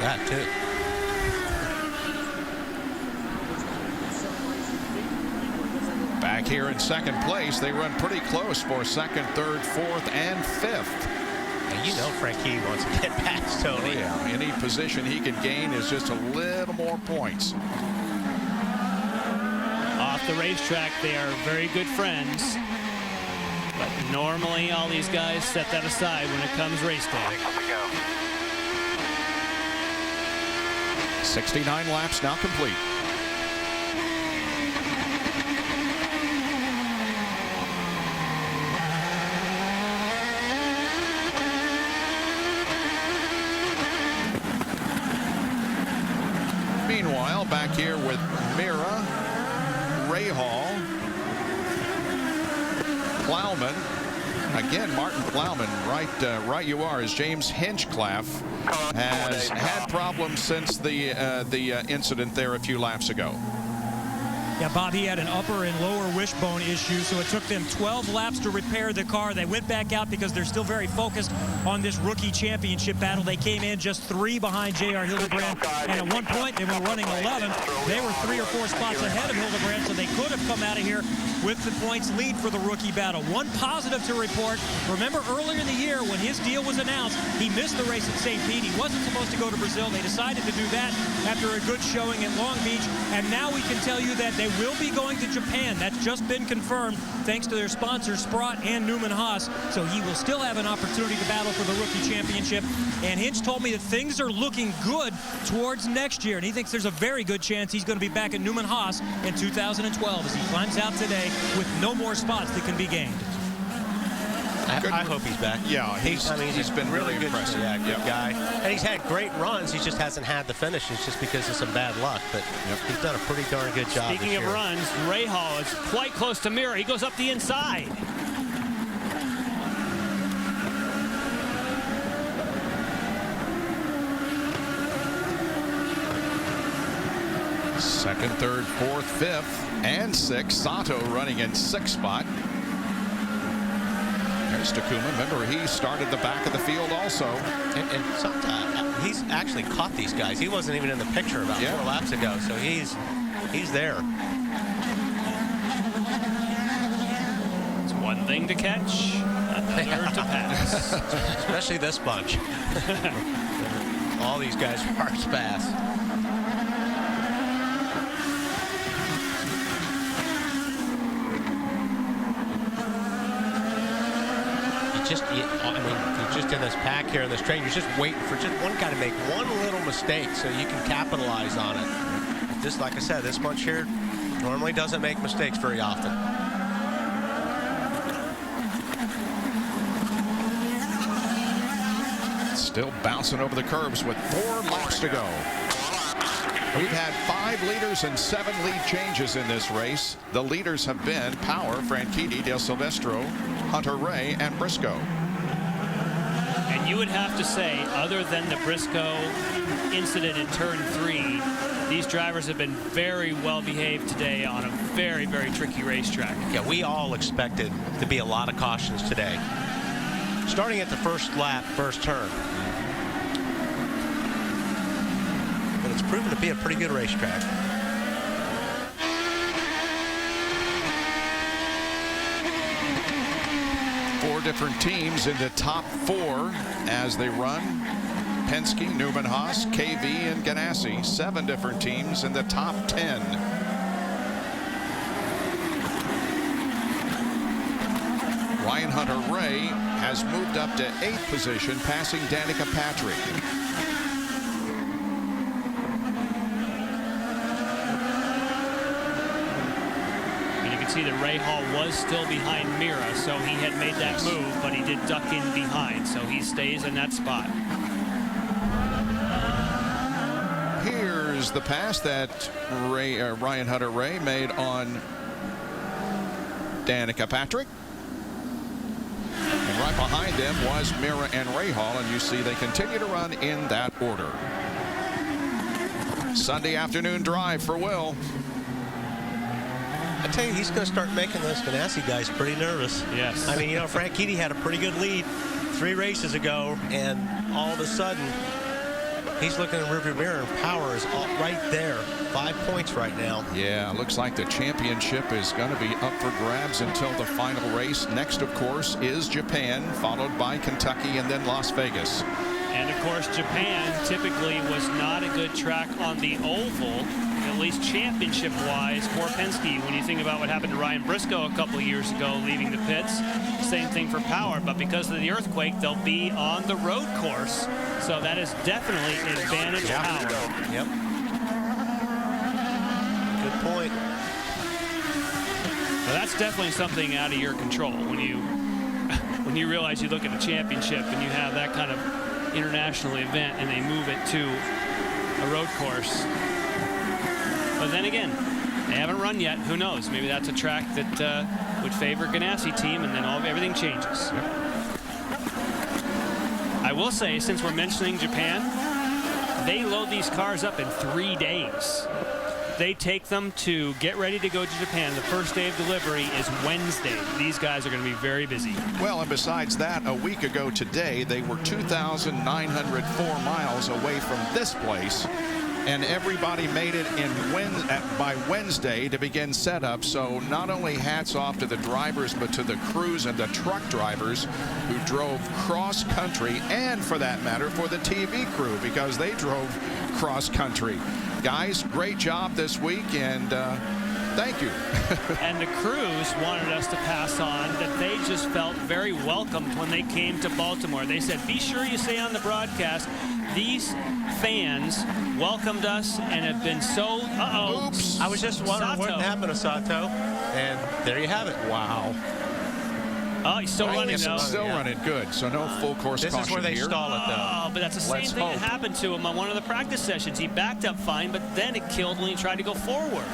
That too. Back here in second place, they run pretty close for second, third, fourth, and fifth. And you know Frankie wants to get past Tony. Oh, yeah, any position he can gain is just a little more points. Off the racetrack. They are very good friends. But normally all these guys set that aside when it comes race day. 69 laps now complete. Meanwhile, back here with Mira, Rahal, Plowman. Again, Martin Plowman, right you are, as James Hinchcliffe has had problems since the incident there a few laps ago. Yeah, Bob, he had an upper and lower wishbone issue, so it took them 12 laps to repair the car. They went back out because they're still very focused on this rookie championship battle. They came in just 3 behind J.R. Hildebrand, and at one point they were running 11th. They were 3 or 4 spots ahead of Hildebrand, so they could have come out of here with the points lead for the rookie battle. One positive to report, remember earlier in the year when his deal was announced, he missed the race at St. Pete. He wasn't supposed to go to Brazil. They decided to do that after a good showing at Long Beach, and now we can tell you that they will be going to Japan. That's just been confirmed thanks to their sponsors Sprott and Newman Haas, so he will still have an opportunity to battle for the rookie championship. And Hinch told me that things are looking good towards next year, and he thinks there's a very good chance he's going to be back at Newman Haas in 2012 as he climbs out today with no more spots that can be gained. I hope he's back. Yeah, he's been really impressive. Yeah, good guy. And he's had great runs. He just hasn't had the finishes just because of some bad luck. But he's done a pretty darn good job. Speaking of runs, Rahal is quite close to Mira. He goes up the inside. Second, third, fourth, fifth, and sixth. Sato running in 6th spot. There's Takuma. Remember, he started the back of the field also. And sometimes he's actually caught these guys. He wasn't even in the picture about 4 laps ago, so he's there. It's one thing to catch, another to pass. Especially this bunch. All these guys are fast. You're just in this pack here in this train. You're just waiting for just one guy to make one little mistake so you can capitalize on it. Just like I said, this bunch here normally doesn't make mistakes very often. Still bouncing over the curbs with 4 laps to go. We've had 5 leaders and 7 lead changes in this race. The leaders have been Power, Franchitti, Del Silvestro, Hunter Ray, and Briscoe. And you would have to say, other than the Briscoe incident in turn 3, these drivers have been very well behaved today on a very, very tricky racetrack. Yeah, we all expected to be a lot of cautions today. Starting at the first lap, first turn. But it's proven to be a pretty good racetrack. Four different teams in the top 4 as they run. Penske, Newman Haas, KV, and Ganassi. 7 different teams in the top 10. Ryan Hunter-Ray has moved up to 8th position, passing Danica Patrick. See that Rahal was still behind Mira, so he had made that move, but he did duck in behind, so he stays in that spot. Here's the pass that Ryan Hunter-Ray made on Danica Patrick. And right behind them was Mira and Rahal, and you see they continue to run in that order. Sunday afternoon drive for Will. I tell you, he's going to start making those Ganassi guys pretty nervous. Yes. I mean, Franchitti had a pretty good lead 3 races ago, and all of a sudden, he's looking in the rearview mirror, and Power is right there. 5 points right now. Yeah, looks like the championship is going to be up for grabs until the final race. Next, of course, is Japan, followed by Kentucky, and then Las Vegas. And, of course, Japan typically was not a good track on the oval. It at least championship-wise, for Penske. When you think about what happened to Ryan Briscoe a couple of years ago leaving the pits, same thing for Power. But because of the earthquake, they'll be on the road course. So that is definitely an advantage Power. Yep. Good point. Well, that's definitely something out of your control when you realize you look at the championship and you have that kind of international event and they move it to a road course. But then again, they haven't run yet. Who knows? Maybe that's a track that would favor Ganassi team, and then everything changes. I will say, since we're mentioning Japan, they load these cars up in 3 days. They take them to get ready to go to Japan. The first day of delivery is Wednesday. These guys are going to be very busy. Well, and besides that, a week ago today, they were 2,904 miles away from this place. And everybody made it by Wednesday to begin setup. So not only hats off to the drivers, but to the crews and the truck drivers who drove cross country, and for that matter, for the TV crew, because they drove cross country. Guys, great job this week, and thank you. And the crews wanted us to pass on that they just felt very welcomed when they came to Baltimore. They said, be sure you say on the broadcast, these fans welcomed us and have been so... Oops. I was just wondering what happened to Sato, and there you have it. Wow. Oh, he's still running, though. Still running. Good. So no full course caution here. This is where they stall it, though. Oh, but that's the same thing that happened to him on one of the practice sessions. He backed up fine, but then it killed when he tried to go forward.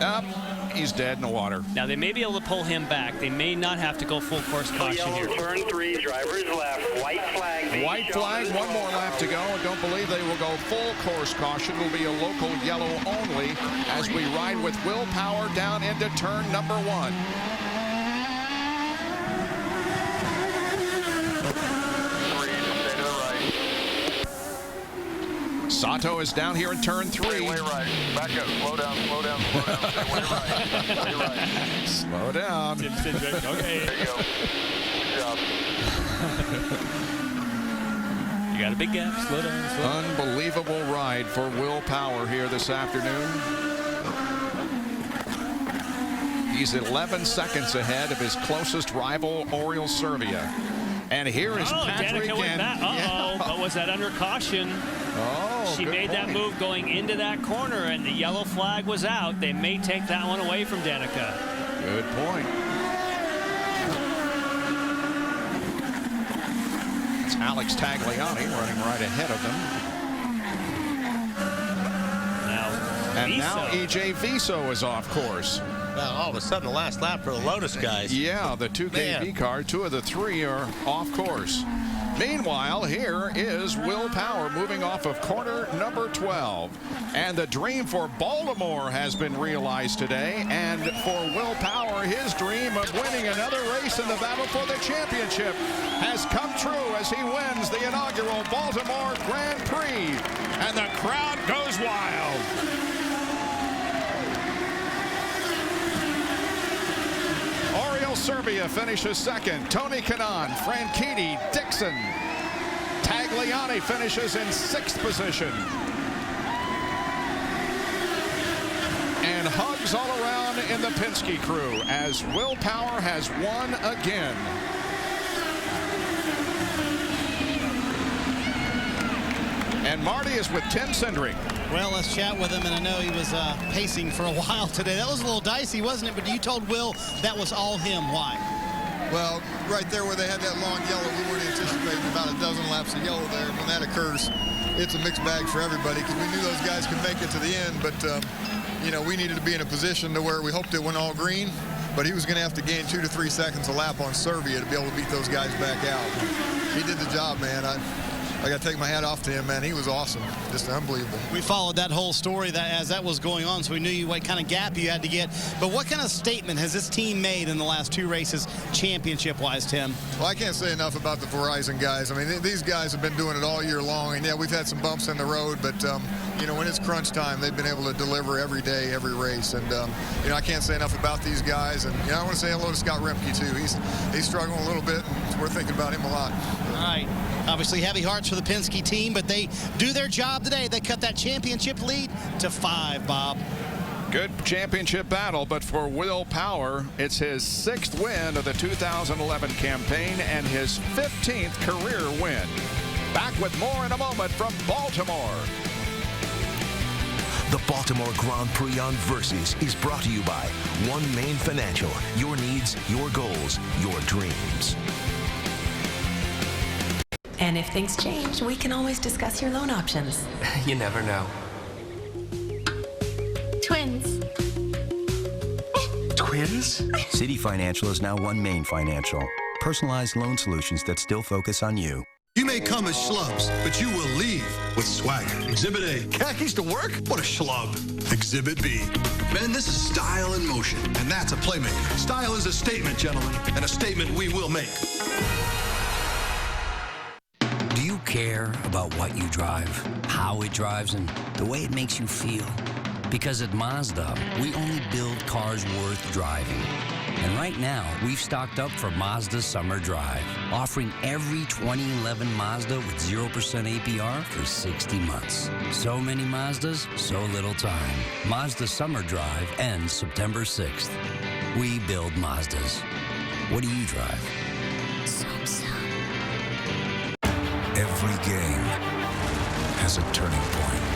Up. He's dead in the water. Now, they may be able to pull him back. They may not have to go full course caution here. Turn 3, drivers left. White flag. White flag, one more lap to go. I don't believe they will go full course caution. It will be a local yellow only as we ride with Will Power down into turn number 1. Sato is down here in turn 3. Stay way right. Back up. Slow down, slow down, slow down. Stay way right. Stay right. Slow down. Okay. There you go. Good job. You got a big gap. Slow down, slow down. Unbelievable ride for Will Power here this afternoon. He's 11 seconds ahead of his closest rival, Oriol Servia. And here is Patrick again. But was that under caution? Oh, she made that move going into that corner, and the yellow flag was out. They may take that one away from Danica. Good point. It's Alex Tagliani running right ahead of them. Now E.J. Viso is off course. Well, all of a sudden, the last lap for the Lotus guys. Yeah, the 2KV car, 2 of the 3 are off course. Meanwhile, here is Will Power moving off of corner number 12. And the dream for Baltimore has been realized today. And for Will Power, his dream of winning another race in the battle for the championship has come true as he wins the inaugural Baltimore Grand Prix. And the crowd goes wild. Oriol Servia finishes second. Tony Kanaan, Franchitti, Dixon. Tagliani finishes in 6th position. And hugs all around in the Penske crew as Will Power has won again. And Marty is with Tim Cindric. Well, let's chat with him, and I know he was pacing for a while today. That was a little dicey, wasn't it? But you told Will that was all him. Why? Well, right there where they had that long yellow, we weren't anticipating about a dozen laps of yellow there. When that occurs, it's a mixed bag for everybody because we knew those guys could make it to the end. But, you know, we needed to be in a position to where we hoped it went all green. But he was going to have to gain 2 to 3 seconds a lap on Servia to be able to beat those guys back out. He did the job, man. I got to take my hat off to him, man. He was awesome. Just unbelievable. We followed that whole story as that was going on, so we knew what kind of gap you had to get. But what kind of statement has this team made in the last 2 races, championship-wise, Tim? Well, I can't say enough about the Verizon guys. I mean, these guys have been doing it all year long. And, yeah, we've had some bumps in the road, but, you know, when it's crunch time, they've been able to deliver every day, every race. And, you know, I can't say enough about these guys. And, you know, I want to say hello to Scott Remke, too. He's struggling a little bit, and we're thinking about him a lot. All right. Obviously, heavy hearts for the Penske team, but they do their job today. They cut that championship lead to 5, Bob. Good championship battle, but for Will Power, it's his 6th win of the 2011 campaign and his 15th career win. Back with more in a moment from Baltimore. The Baltimore Grand Prix on Versus is brought to you by One Main Financial. Your needs, your goals, your dreams. And if things change, we can always discuss your loan options. You never know. Twins. Twins? City Financial is now One Main Financial. Personalized loan solutions that still focus on you. You may come as schlubs, but you will leave with swagger. Exhibit A, khakis to work? What a schlub. Exhibit B, men, this is style in motion, and that's a playmaker. Style is a statement, gentlemen, and a statement we will make. Do you care about what you drive, how it drives, and the way it makes you feel? Because at Mazda, we only build cars worth driving. And right now, we've stocked up for Mazda's Summer Drive, offering every 2011 Mazda with 0% APR for 60 months. So many Mazdas, so little time. Mazda Summer Drive ends September 6th. We build Mazdas. What do you drive? Every game has a turning point.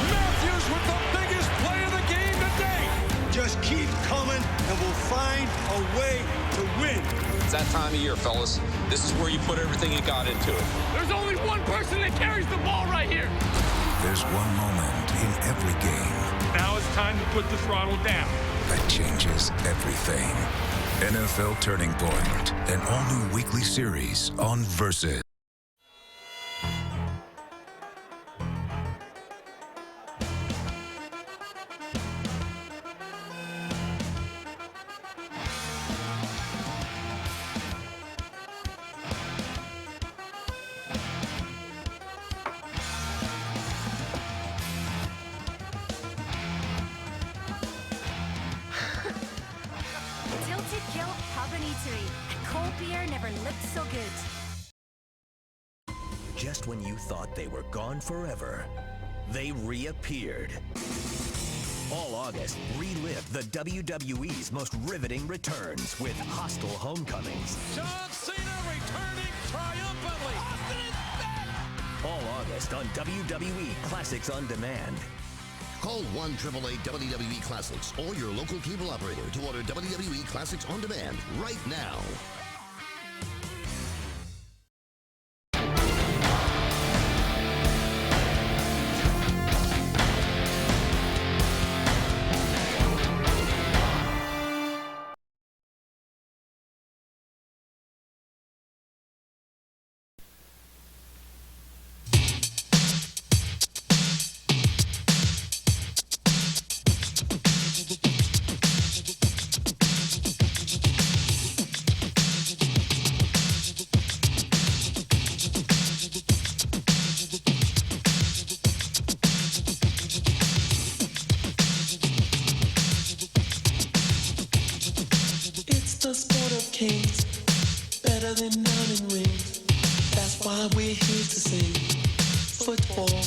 Matthews with the biggest play of the game today. Just keep coming, and we'll find a way to win. It's that time of year, fellas. This is where you put everything you got into it. There's only one person that carries the ball right here. There's one moment in every game. Now it's time to put the throttle down. That changes everything. NFL Turning Point, an all-new weekly series on Versus. Just when you thought they were gone forever, they reappeared. All August, relive the WWE's most riveting returns with hostile homecomings. John Cena returning triumphantly. Austin is back. All August on WWE Classics on Demand. Call 1-888-WWE Classics or your local cable operator to order WWE Classics on Demand right now. The sport of kings, better than diamond rings. That's why we're here to sing football.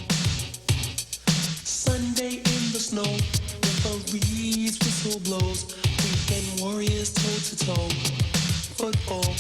Sunday in the snow, referees whistle blows. Weekend warriors toe to toe. Football.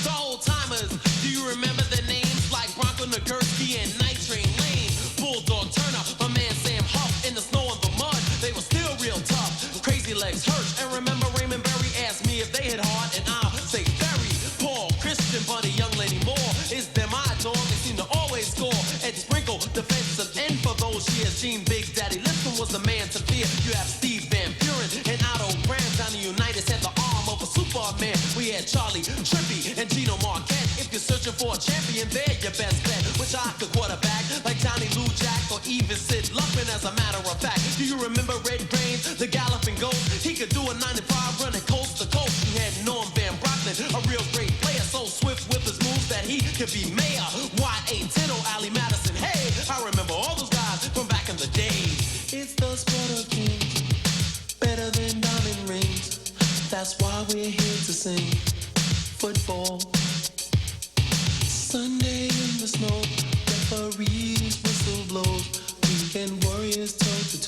The old timers, do you remember the names like Bronco Nagurski and Night Train Lane? Bulldog Turner, my man Sam Huff, in the snow and the mud, they were still real tough. Crazy Legs Hurts, and remember Raymond Berry asked me if they hit hard, and I'll say very. Paul, Christian, Bunny, Young Lenny Moore, is them my dog, they seem to always score. Ed Sprinkle, defensive end for those years. Gene Big Daddy Lipton was the man to fear. You have Steve Van Buren and Otto Graham down the United had the arm of a Superman. We had Charlie Trippy and Gino Marquette. If you're searching for a champion, they're your best bet. Which I could quarterback like Johnny Lou Jack or even Sid Luckman. As a matter of fact, do you remember Red Brains, the galloping ghost? He could do a 95 running coast to coast. You had Norm Van Brocklin, a real great player, so swift with his moves that he could be mayor. Y.A. Tittle, Allie Madison, hey, I remember all those guys from back in the day. It's the sport of kings, better than diamond rings. That's why we're here to sing football.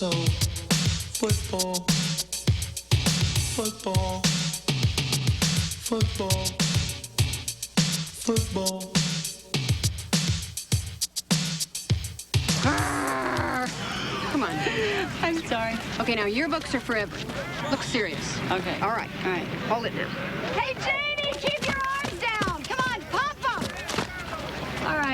So, football, football, football, football. Come on. I'm sorry. Okay, now your books are for everyone. Look serious. Okay. All right. Hold it now. Hey, Janie, keep your arms down. Come on, pump them. All right.